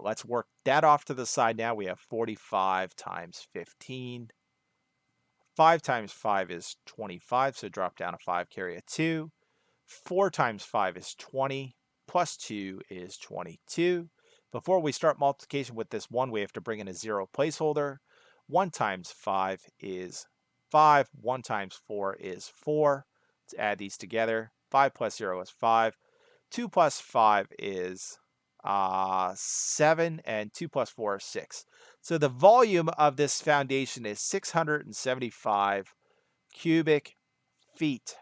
Let's work that off to the side now. We have 45 times 15. 5 times 5 is 25, so drop down a 5, carry a 2. 4 times 5 is 20, plus 2 is 22. Before we start multiplication with this 1, we have to bring in a 0 placeholder. 1 times 5 is 5. 1 times 4 is 4. Let's add these together. 5 plus 0 is 5. 2 plus 5 is 7, and 2 plus 4 is 6. So the volume of this foundation is 675 cubic feet.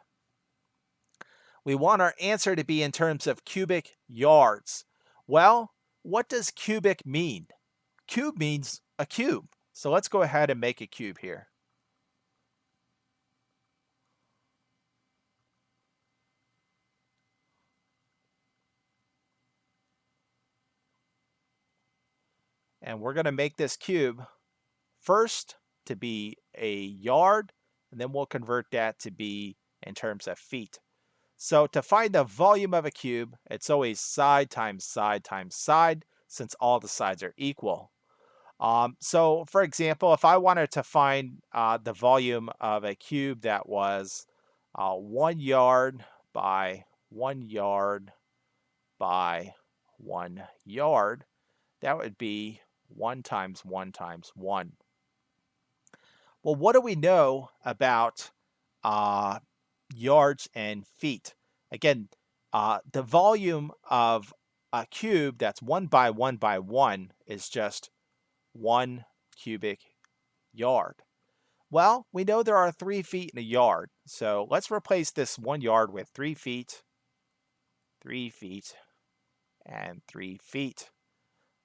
We want our answer to be in terms of cubic yards. Well, what does cubic mean? Cube means a cube. So let's go ahead and make a cube here. And we're going to make this cube first to be a yard, and then we'll convert that to be in terms of feet. So to find the volume of a cube, it's always side times side times side, since all the sides are equal. So for example, if I wanted to find the volume of a cube that was 1 yard by 1 yard by 1 yard, that would be 1 times 1 times 1. Well, what do we know about uh, yards and feet? Again, the volume of a cube that's 1 by 1 by 1 is just 1 cubic yard. Well, we know there are 3 feet in a yard, so let's replace this 1 yard with 3 feet, 3 feet, and 3 feet.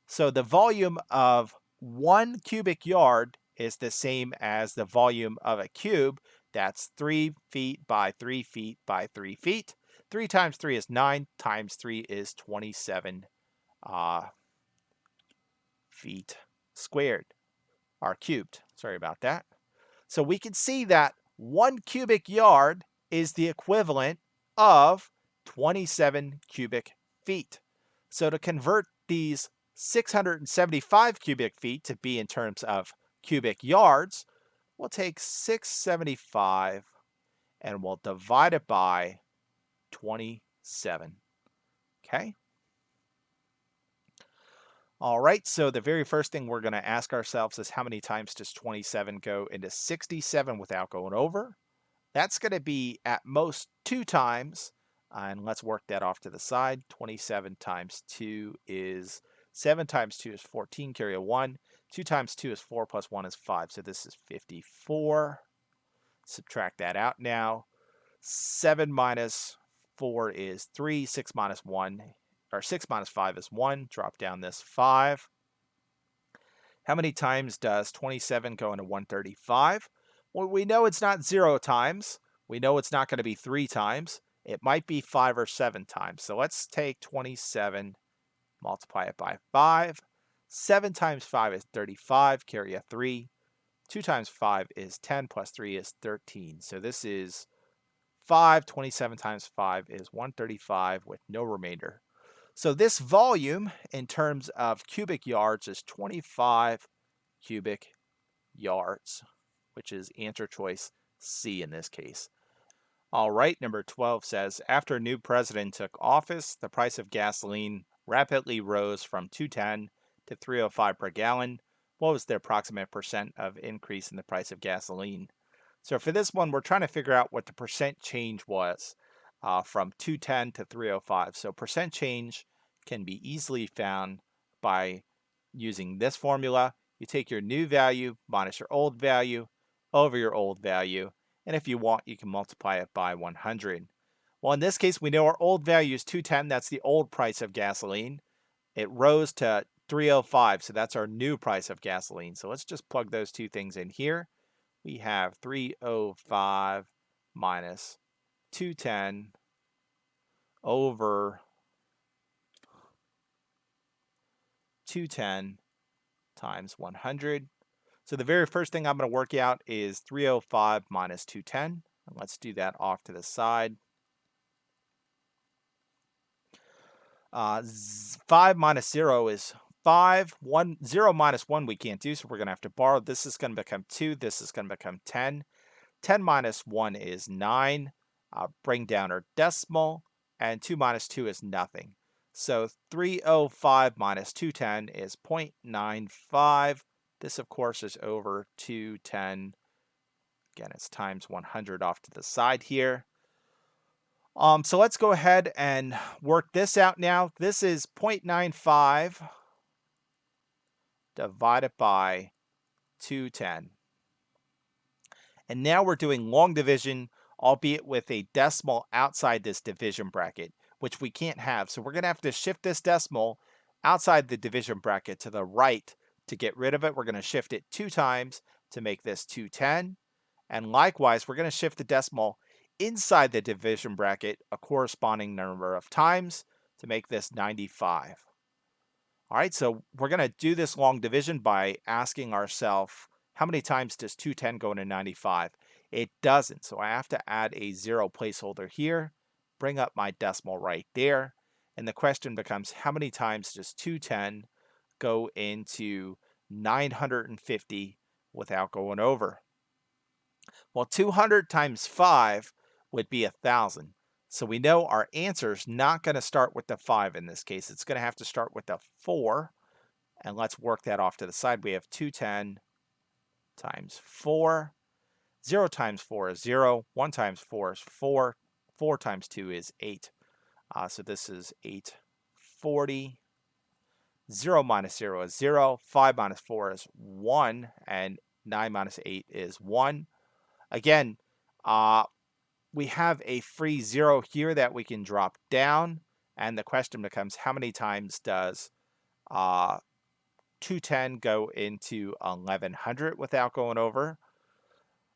So the volume of 1 cubic yard is the same as the volume of a cube. That's 3 feet by 3 feet by 3 feet. 3 times 3 is 9, times 3 is 27 feet squared, or cubed. Sorry about that. So we can see that 1 cubic yard is the equivalent of 27 cubic feet. So to convert these 675 cubic feet to be in terms of cubic yards, we'll take 675 and we'll divide it by 27. Okay? All right, so the very first thing we're going to ask ourselves is how many times does 27 go into 67 without going over? That's going to be at most 2 times. And let's work that off to the side. 27 times 2 is 7 times 2 is 14, carry a 1. 2 times 2 is 4 plus 1 is 5. So this is 54. Subtract that out now. 7 minus 4 is 3. 6 minus 1, or 6 minus 5 is 1. Drop down this 5. How many times does 27 go into 135? Well, we know it's not 0 times. We know it's not going to be 3 times. It might be 5 or 7 times. So let's take 27, multiply it by 5. 7 times 5 is 35, carry a 3. 2 times 5 is 10, plus 3 is 13. So this is 5. 27 times 5 is 135 with no remainder. So this volume in terms of cubic yards is 25 cubic yards, which is answer choice C in this case. All right, number 12 says, after a new president took office, the price of gasoline rapidly rose from 210 to 305 per gallon. What was the approximate percent of increase in the price of gasoline? So for this one, we're trying to figure out what the percent change was from 210 to 305. So percent change can be easily found by using this formula. You take your new value minus your old value over your old value. And if you want, you can multiply it by 100. Well, in this case, we know our old value is 210. That's the old price of gasoline. It rose to 305. So that's our new price of gasoline. So let's just plug those two things in here. We have 305 minus 210 over 210 times 100. So the very first thing I'm going to work out is 305 minus 210. And let's do that off to the side. 5 minus 0 is 5. 0 minus 1 we can't do, so we're going to have to borrow. This is going to become 2. This is going to become 10. 10 minus 1 is 9. Bring down our decimal. And 2 minus 2 is nothing. So 305 minus 210 is 0.95. This, of course, is over 210. Again, it's times 100 off to the side here. So let's go ahead and work this out now. This is 0.95 divided by 210. And now we're doing long division, albeit with a decimal outside this division bracket, which we can't have. So we're going to have to shift this decimal outside the division bracket to the right to get rid of it. We're going to shift it 2 times to make this 210. And likewise, we're going to shift the decimal inside the division bracket a corresponding number of times to make this 95. All right, so we're going to do this long division by asking ourselves, how many times does 210 go into 95? It doesn't, so I have to add a 0 placeholder here, bring up my decimal right there, and the question becomes, how many times does 210 go into 950 without going over? Well, 200 times 5 would be 1,000. So we know our answer is not going to start with the 5 in this case. It's going to have to start with the 4. And let's work that off to the side. We have 210 times 4. 0 times 4 is 0. 1 times 4 is 4. 4 times 2 is 8. So this is 840. 0 minus 0 is 0. 5 minus 4 is 1. And 9 minus 8 is 1. Again, we have a free 0 here that we can drop down. And the question becomes, how many times does 210 go into 1100 without going over?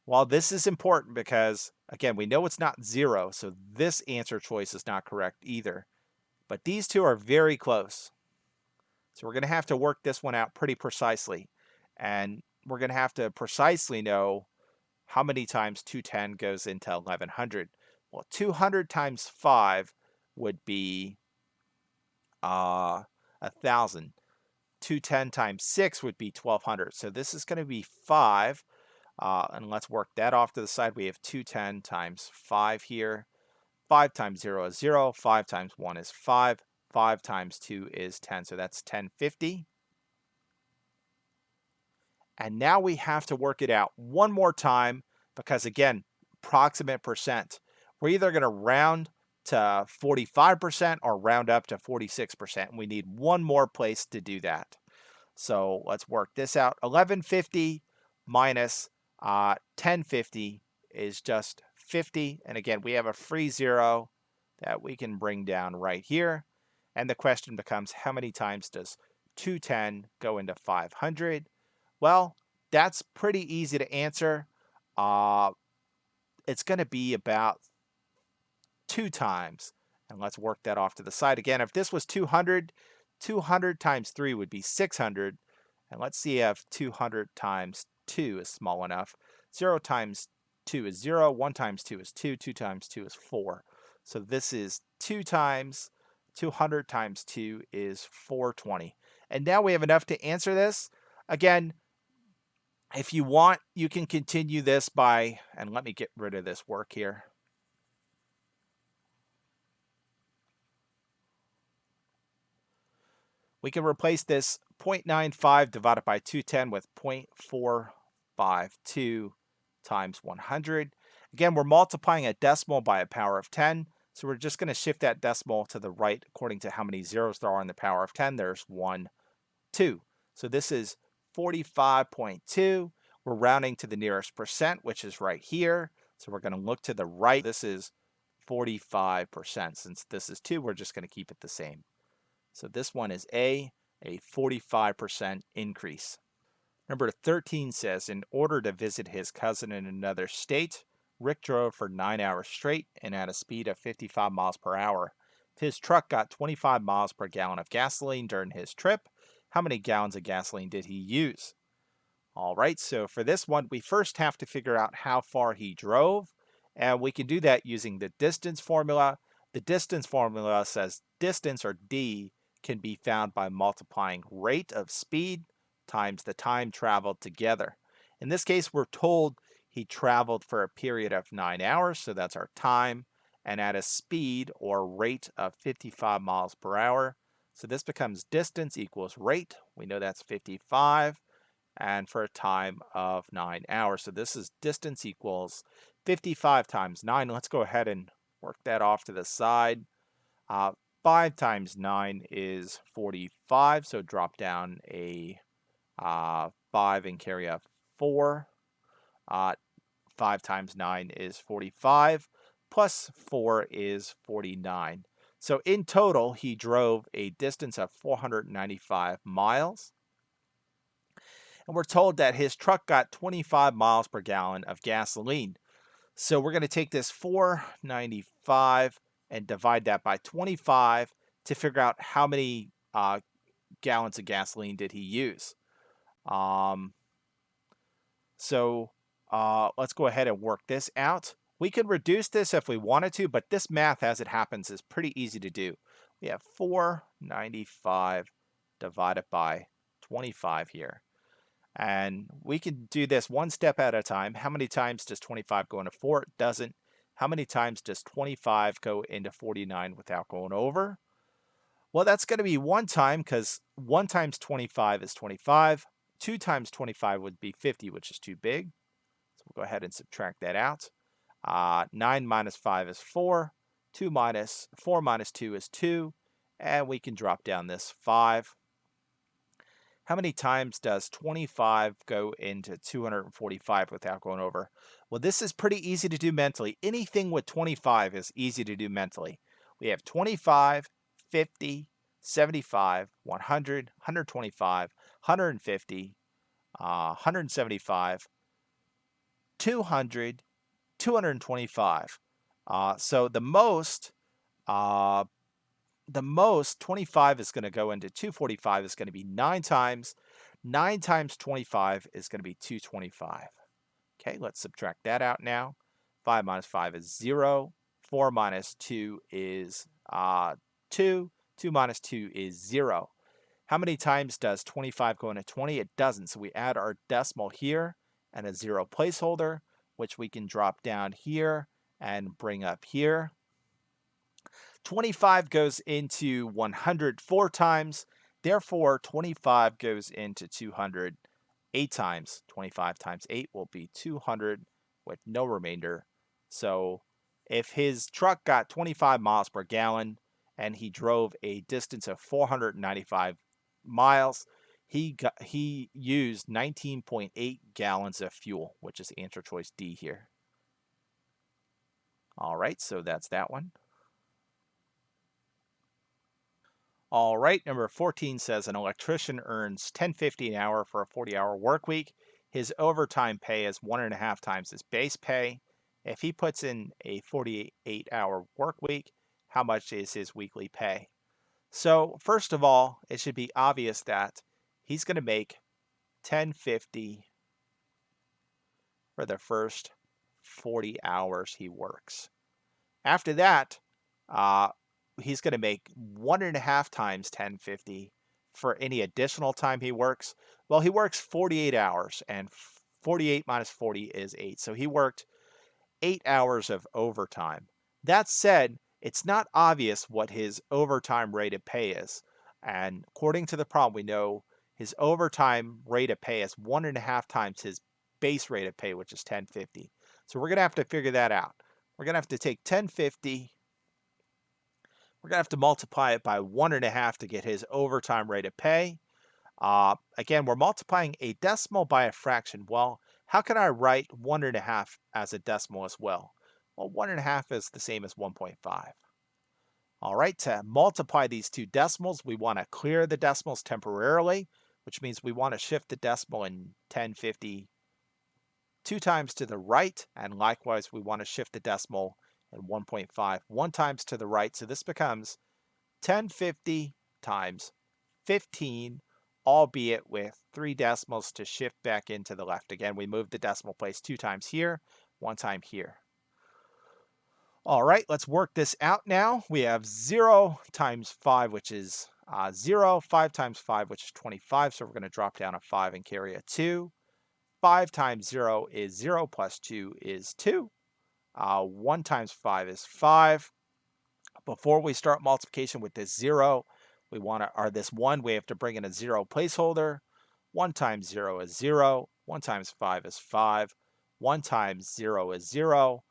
Well, this is important because, again, we know it's not 0, so this answer choice is not correct either. But these two are very close. So we're going to have to work this one out pretty precisely. And we're going to have to precisely know how many times 210 goes into 1100. Well, 200 times 5 would be 1,000. 210 times 6 would be 1,200. So this is going to be 5. And let's work that off to the side. We have 210 times 5 here. 5 times 0 is 0. 5 times 1 is 5. 5 times 2 is 10. So that's 1050. And now we have to work it out one more time because, again, approximate percent. We're either going to round to 45% or round up to 46%. And we need one more place to do that. So let's work this out. 1150 minus 1050 is just 50. And again, we have a free 0 that we can bring down right here. And the question becomes, how many times does 210 go into 500? Well, that's pretty easy to answer. It's going to be about 2 times. And let's work that off to the side. Again, if this was 200, 200 times 3 would be 600. And let's see if 200 times 2 is small enough. 0 times 2 is 0. 1 times 2 is 2. 2 times 2 is 4. So this is 2 times 200 times 2 is 420. And now we have enough to answer this. Again, if you want, you can continue this by, and let me get rid of this work here. We can replace this 0.95 divided by 210 with 0.452 times 100. Again, we're multiplying a decimal by a power of 10. So we're just going to shift that decimal to the right according to how many zeros there are in the power of 10. There's 1, 2. So this is 45.2. We're rounding to the nearest percent, which is right here. So we're going to look to the right. This is 45%. Since this is 2, we're just going to keep it the same. So this one is a 45% increase. Number 13 says, in order to visit his cousin in another state, Rick drove for 9 hours straight and at a speed of 55 miles per hour. If his truck got 25 miles per gallon of gasoline during his trip, how many gallons of gasoline did he use? All right, so for this one, we first have to figure out how far he drove, and we can do that using the distance formula. The distance formula says distance, or d, can be found by multiplying rate of speed times the time traveled together. In this case, we're told he traveled for a period of 9 hours, so that's our time, and at a speed or rate of 55 miles per hour. So this becomes distance equals rate. We know that's 55 and for a time of 9 hours. So this is distance equals 55 times 9. Let's go ahead and work that off to the side. 5 times 9 is 45, so drop down a 5 and carry a 4. 5 times 9 is 45, plus 4 is 49. So in total, he drove a distance of 495 miles. And we're told that his truck got 25 miles per gallon of gasoline. So we're going to take this 495 and divide that by 25 to figure out how many gallons of gasoline did he use. Let's go ahead and work this out. We could reduce this if we wanted to, but this math as it happens is pretty easy to do. We have 495 divided by 25 here. And we can do this one step at a time. How many times does 25 go into 4? It doesn't. How many times does 25 go into 49 without going over? Well, that's going to be one time, because 1 times 25 is 25. 2 times 25 would be 50, which is too big. So we'll go ahead and subtract that out. 9 minus 5 is 4. 4 minus 2 is 2. And we can drop down this 5. How many times does 25 go into 245 without going over? Well, this is pretty easy to do mentally. Anything with 25 is easy to do mentally. We have 25, 50, 75, 100, 125, 150, 175, 200, 225. So the most 25 is going to go into 245 is going to be 9 times. 9 times 25 is going to be 225. Okay, let's subtract that out now. 5 minus 5 is 0. 4 minus 2 is 2. 2 minus 2 is 0. How many times does 25 go into 20? It doesn't. So we add our decimal here and a 0 placeholder, which we can drop down here and bring up here. 25 goes into 100 4 times. Therefore, 25 goes into 200 8 times. 25 times 8 will be 200 with no remainder. So if his truck got 25 miles per gallon and he drove a distance of 495 miles, he used 19.8 gallons of fuel, which is answer choice D here. All right, so that's that one. All right, number 14 says an electrician earns $10.50 an hour for a 40-hour work week. His overtime pay is 1.5 times his base pay. If he puts in a 48-hour work week, how much is his weekly pay? So first of all, it should be obvious that he's going to make $10.50 for the first 40 hours he works. After that, he's going to make 1.5 times $10.50 for any additional time he works. Well, he works 48 hours, and 48 minus 40 is 8. So he worked 8 hours of overtime. That said, it's not obvious what his overtime rate of pay is. And according to the problem, we know his overtime rate of pay is 1.5 times his base rate of pay, which is $10.50. So we're going to have to figure that out. We're going to have to take $10.50. We're going to have to multiply it by 1.5 to get his overtime rate of pay. Again, we're multiplying a decimal by a fraction. Well, how can I write 1.5 as a decimal as well? Well, 1.5 is the same as 1.5. All right, to multiply these two decimals, we want to clear the decimals temporarily, which means we want to shift the decimal in 1050 2 times to the right, and likewise we want to shift the decimal and 1.5 1 times to the right. So this becomes 1050 times 15, albeit with 3 decimals to shift back into the left. Again, we moved the decimal place 2 times here, 1 time here. All right, let's work this out now. We have 0 times 5, which is 0, 5 times 5, which is 25. So we're going to drop down a 5 and carry a 2. 5 times 0 is 0 plus 2 is 2. 1 times 5 is 5. Before we start multiplication with this 0, we want to, or this 1, we have to bring in a 0 placeholder. 1 times 0 is 0. 1 times 5 is 5. 1 times 0 is 0.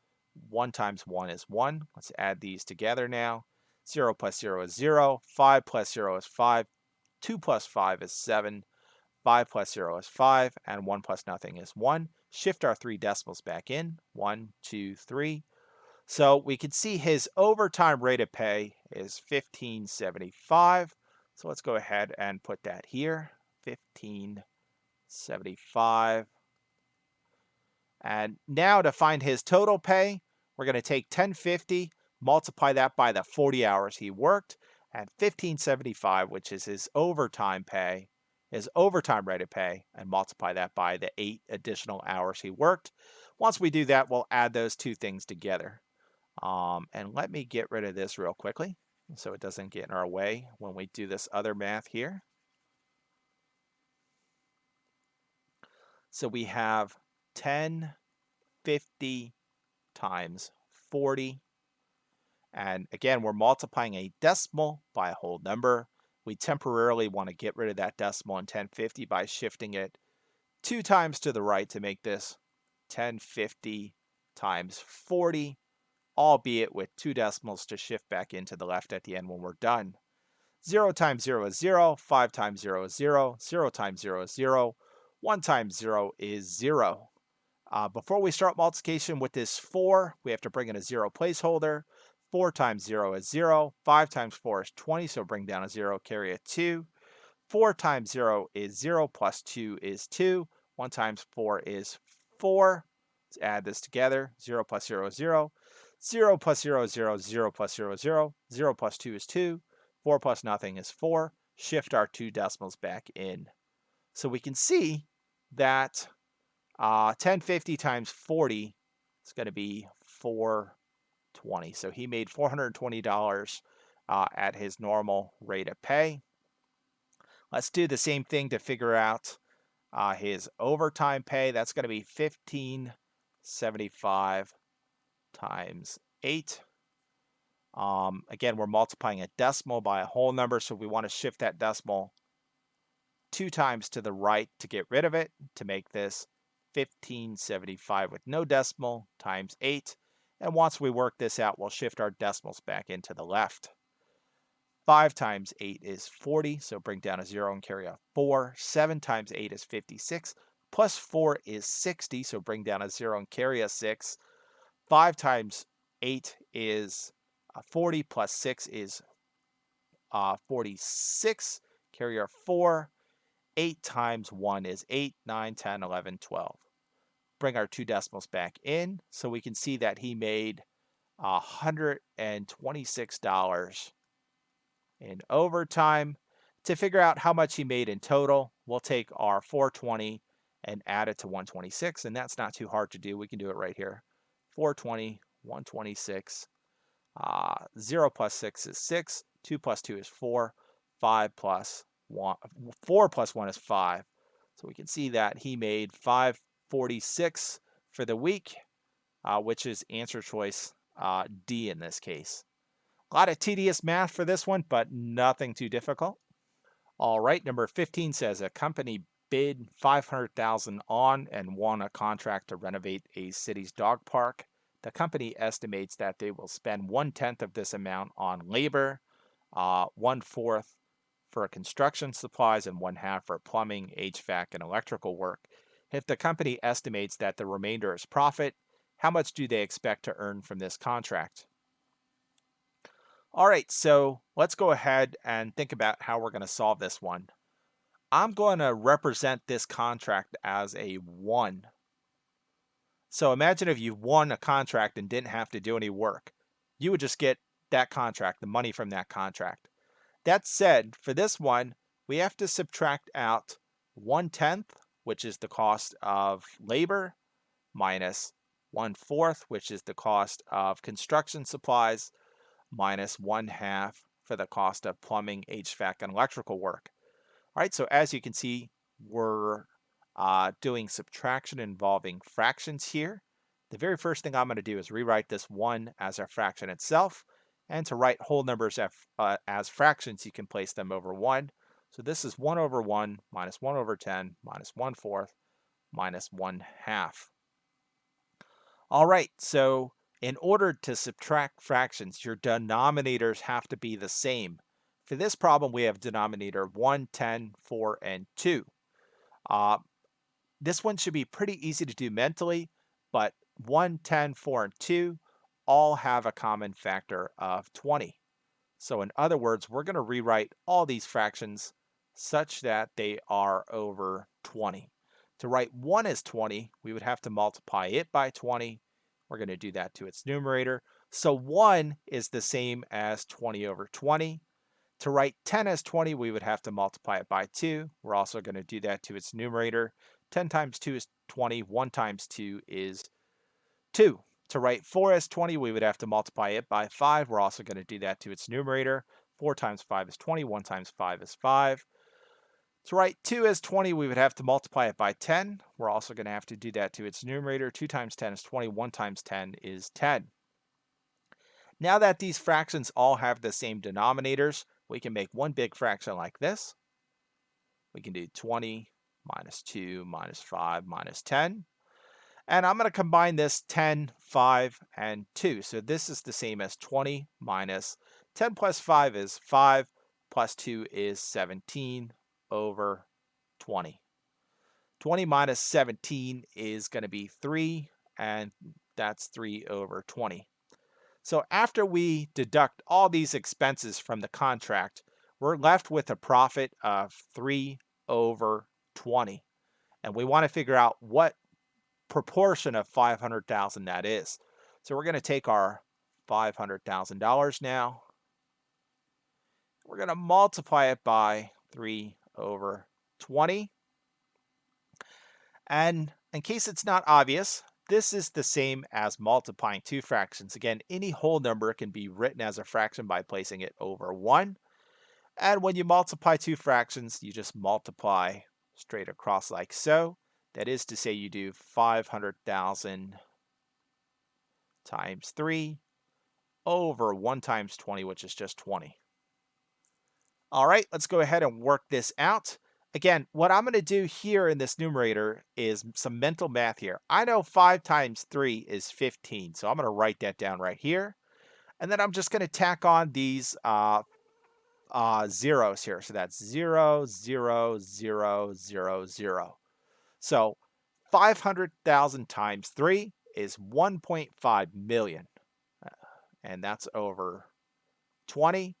1 times 1 is 1. Let's add these together now. 0 plus 0 is 0. 5 plus 0 is 5. 2 plus 5 is 7. 5 plus 0 is 5. And 1 plus nothing is 1. Shift our 3 decimals back in. 1, 2, 3. So we can see his overtime rate of pay is $15.75. So let's go ahead and put that here. $15.75. And now to find his total pay, we're going to take 1050, multiply that by the 40 hours he worked, and 1575, which is his overtime pay, his overtime rate of pay, and multiply that by the 8 additional hours he worked. Once we do that, we'll add those two things together. And let me get rid of this real quickly so it doesn't get in our way when we do this other math here. So we have 1050 times 40. And again, we're multiplying a decimal by a whole number. We temporarily want to get rid of that decimal in 1050 by shifting it 2 times to the right to make this 1050 times 40, albeit with 2 decimals to shift back into the left at the end when we're done. 0 times 0 is 0, 5 times 0 is 0, 0 times 0 is 0, 1 times 0 is 0. Before we start multiplication with this 4, we have to bring in a 0 placeholder. 4 times 0 is 0, 5 times 4 is 20, so bring down a 0, carry a 2. 4 times 0 is 0, plus 2 is 2. 1 times 4 is 4. Let's add this together. 0 plus 0 is 0. 0 plus 0 is 0. 0 plus 0 is 0. 0 plus 2 is 2. 4 plus nothing is 4. Shift our 2 decimals back in. So we can see that 1050 times 40 is going to be 420. So he made $420 at his normal rate of pay. Let's do the same thing to figure out his overtime pay. That's going to be $15.75 times 8. Again, we're multiplying a decimal by a whole number, so we want to shift that decimal 2 times to the right to get rid of it to make this 1575 with no decimal times 8. And once we work this out, we'll shift our decimals back into the left. 5 times 8 is 40, so bring down a 0 and carry a 4. 7 times 8 is 56, plus 4 is 60, so bring down a 0 and carry a 6. 5 times 8 is 40, plus 6 is 46, carry our 4. 8 times 1 is 8, 9, 10, 11, 12. Bring our 2 decimals back in, so we can see that he made $126 in overtime. To figure out how much he made in total, we'll take our 420 and add it to 126, and that's not too hard to do. We can do it right here. 420, 126. 0 plus 6 is 6. 2 plus 2 is 4. 5 plus 1, 4 plus 1 is 5. So we can see that he made $546 for the week, which is answer choice D in this case. A lot of tedious math for this one, but nothing too difficult. All right, number 15 says a company bid $500,000 on and won a contract to renovate a city's dog park. The company estimates that they will spend 1/10 of this amount on labor, 1/4 for construction supplies, and 1/2 for plumbing, HVAC, and electrical work. If the company estimates that the remainder is profit, how much do they expect to earn from this contract? All right, so let's go ahead and think about how we're going to solve this one. I'm going to represent this contract as a 1. So imagine if you won a contract and didn't have to do any work. You would just get that contract, the money from that contract. That said, for this one, we have to subtract out 1/10, which is the cost of labor, minus 1/4, which is the cost of construction supplies, minus 1/2 for the cost of plumbing, HVAC, and electrical work. All right, so as you can see, we're doing subtraction involving fractions here. The very first thing I'm going to do is rewrite this 1 as a fraction itself. And to write whole numbers as fractions, you can place them over 1. So this is 1 over 1 minus 1 over 10 minus 1/4 minus 1/2. All right, so in order to subtract fractions, your denominators have to be the same. For this problem, we have denominator 1, 10, 4, and 2. Uh, this one should be pretty easy to do mentally, but 1, 10, 4, and 2 all have a common factor of 20. So in other words, we're going to rewrite all these fractions such that they are over 20. To write 1 as 20, we would have to multiply it by 20. We're going to do that to its numerator. So 1 is the same as 20 over 20. To write 10 as 20, we would have to multiply it by 2. We're also going to do that to its numerator. 10 times 2 is 20. 1 times 2 is 2. To write 4 as 20, we would have to multiply it by 5. We're also going to do that to its numerator. 4 times 5 is 20. 1 times 5 is 5. To write 2 as 20, we would have to multiply it by 10. We're also going to have to do that to its numerator. 2 times 10 is 20. 1 times 10 is 10. Now that these fractions all have the same denominators, we can make one big fraction like this. We can do 20 minus 2 minus 5 minus 10. And I'm going to combine this 10, 5, and 2. So this is the same as 20 minus 10 plus 5 is 5 plus 2 is 17 over 20. 20 minus 17 is going to be 3, and that's 3 over 20. So after we deduct all these expenses from the contract, we're left with a profit of 3 over 20. And we want to figure out what proportion of 500,000 that is. So we're going to take our $500,000 now. We're going to multiply it by 3 over 20. And in case it's not obvious, this is the same as multiplying two fractions. Again, any whole number can be written as a fraction by placing it over 1. And when you multiply two fractions, you just multiply straight across like so. That is to say you do 500,000 times 3 over 1 times 20, which is just 20. All right, let's go ahead and work this out. Again, what I'm going to do here in this numerator is some mental math here. I know 5 times 3 is 15, so I'm going to write that down right here. And then I'm just going to tack on these zeros here. So that's 0, 0, 0, 0, 0. So 500,000 times 3 is 1.5 million. And that's over 20.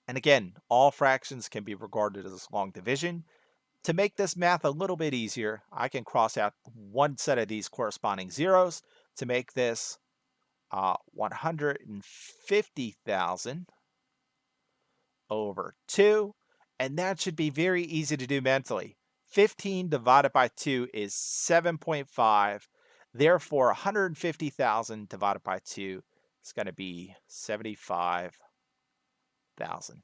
And again, all fractions can be regarded as long division. To make this math a little bit easier, I can cross out one set of these corresponding zeros to make this 150,000 over 2. And that should be very easy to do mentally. 15 divided by 2 is 7.5. Therefore, 150,000 divided by 2 is going to be 75,000.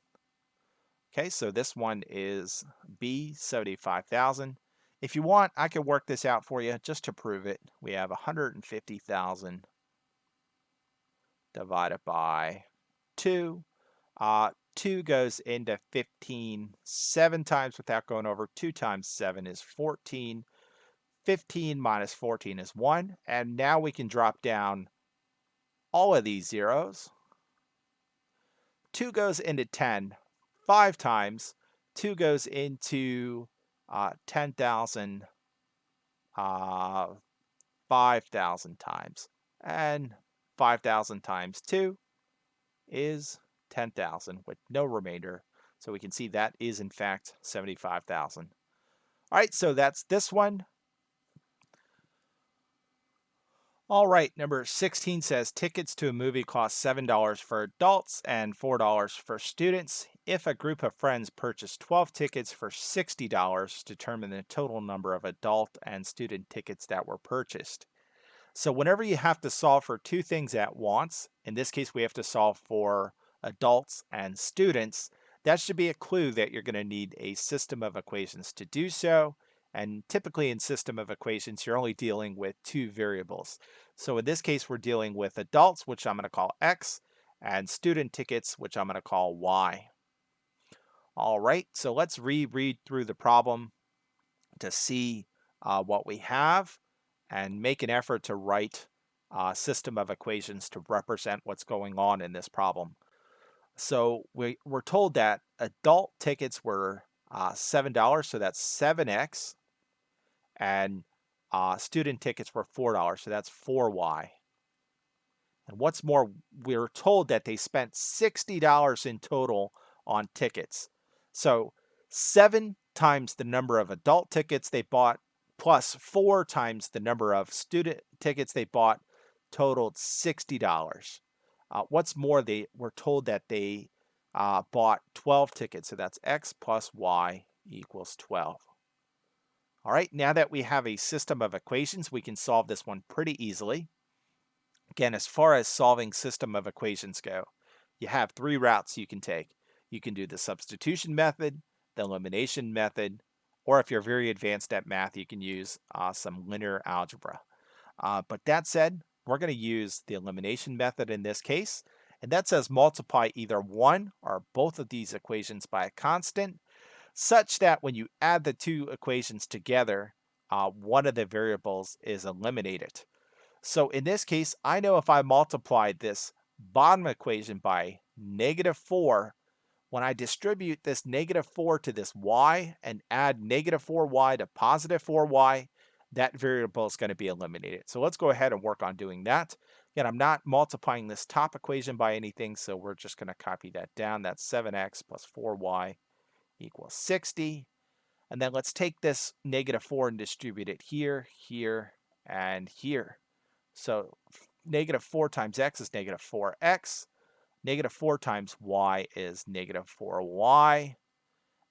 Okay, so this one is B, 75,000. If you want, I can work this out for you just to prove it. We have 150,000 divided by 2. 2 goes into 15 7 times without going over. 2 times 7 is 14. 15 minus 14 is 1. And now we can drop down all of these zeros. 2 goes into 10 5 times. 2 goes into 10,000 5,000 times. And 5,000 times 2 is 10,000 with no remainder. So we can see that is in fact 75,000. All right, so that's this one. All right, number 16 says tickets to a movie cost $7 for adults and $4 for students. If a group of friends purchase 12 tickets for $60, determine the total number of adult and student tickets that were purchased. So whenever you have to solve for two things at once, in this case, we have to solve for adults and students, that should be a clue that you're going to need a system of equations to do so. And typically in system of equations, you're only dealing with two variables. So in this case, we're dealing with adults, which I'm going to call X, and student tickets, which I'm going to call Y. All right, so let's reread through the problem to see what we have and make an effort to write a system of equations to represent what's going on in this problem. So we're told that adult tickets were $7, so that's 7x, and student tickets were $4, so that's 4y. And what's more, we're told that they spent $60 in total on tickets. So 7 times the number of adult tickets they bought plus 4 times the number of student tickets they bought totaled $60. What's more, they were told that they bought 12 tickets. So that's x plus y equals 12. All right, now that we have a system of equations, we can solve this one pretty easily. Again, as far as solving system of equations go, you have three routes you can take. You can do the substitution method, the elimination method, or if you're very advanced at math, you can use some linear algebra. But that said, we're going to use the elimination method in this case, and that says multiply either one or both of these equations by a constant, such that when you add the two equations together, one of the variables is eliminated. So in this case, I know if I multiply this bottom equation by -4, when I distribute this -4 to this y and add -4y to +4y, that variable is going to be eliminated. So let's go ahead and work on doing that. Again, I'm not multiplying this top equation by anything, so we're just going to copy that down. That's 7x plus 4y equals 60. And then let's take this -4 and distribute it here, here, and here. So -4 times x is -4x. -4 times y is -4y.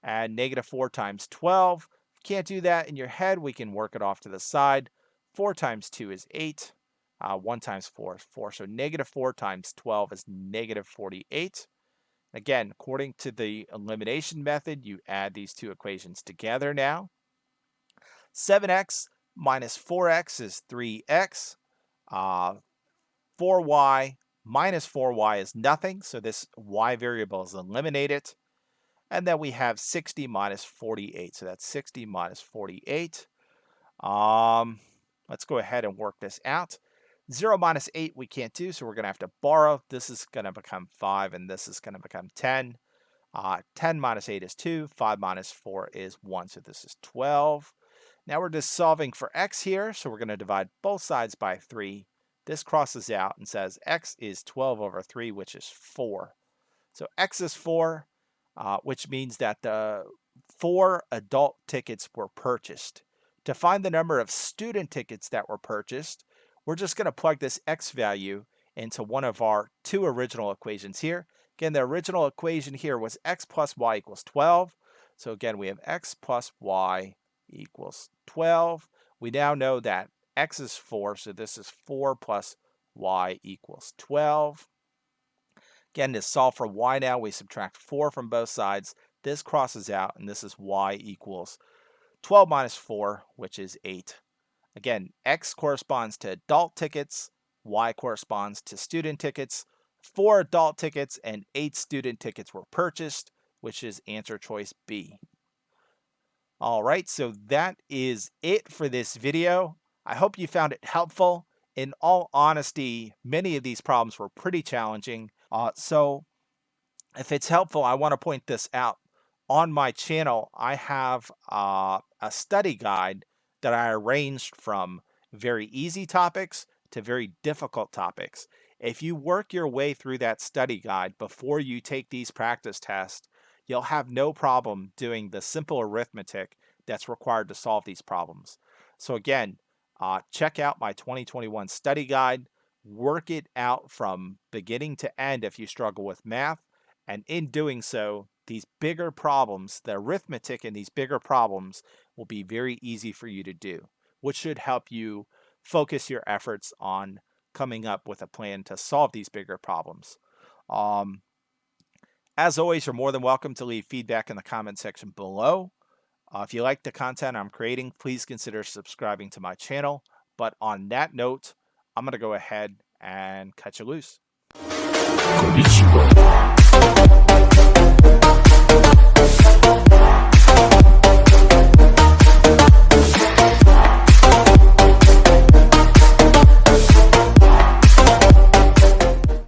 And -4 times 12. If you can't do that in your head, we can work it off to the side. 4 times 2 is 8. 1 times 4 is 4. So -4 times 12 is -48. Again, according to the elimination method, you add these two equations together now. 7x minus 4x is 3x. 4y minus 4y is nothing, so this y variable is eliminated. And then we have 60 minus 48, so that's 60 minus 48. Let's go ahead and work this out. 0 minus 8 we can't do, so we're going to have to borrow. This is going to become 5, and this is going to become 10. 10 minus 8 is 2. 5 minus 4 is 1, so this is 12. Now we're just solving for x here, so we're going to divide both sides by 3. This crosses out and says x is 12 over 3, which is 4. So x is 4, which means that the 4 adult tickets were purchased. To find the number of student tickets that were purchased, we're just going to plug this x value into one of our two original equations here. Again, the original equation here was x plus y equals 12. So again, we have x plus y equals 12. We now know that x is 4, so this is 4 plus y equals 12. Again, to solve for y now, we subtract 4 from both sides. This crosses out, and this is y equals 12 minus 4, which is 8. Again, x corresponds to adult tickets, y corresponds to student tickets. 4 adult tickets and 8 student tickets were purchased, which is answer choice B. All right, so that is it for this video. I hope you found it helpful. In all honesty, many of these problems were pretty challenging. So if it's helpful, I want to point this out. On my channel, I have a study guide that I arranged from very easy topics to very difficult topics. If you work your way through that study guide before you take these practice tests, you'll have no problem doing the simple arithmetic that's required to solve these problems. So again, check out my 2021 study guide. Work it out from beginning to end if you struggle with math. And in doing so, these bigger problems, the arithmetic in these bigger problems, will be very easy for you to do, which should help you focus your efforts on coming up with a plan to solve these bigger problems. As always, you're more than welcome to leave feedback in the comment section below. If you like the content I'm creating, please consider subscribing to my channel. But on that note, I'm going to go ahead and cut you loose. Konnichiwa.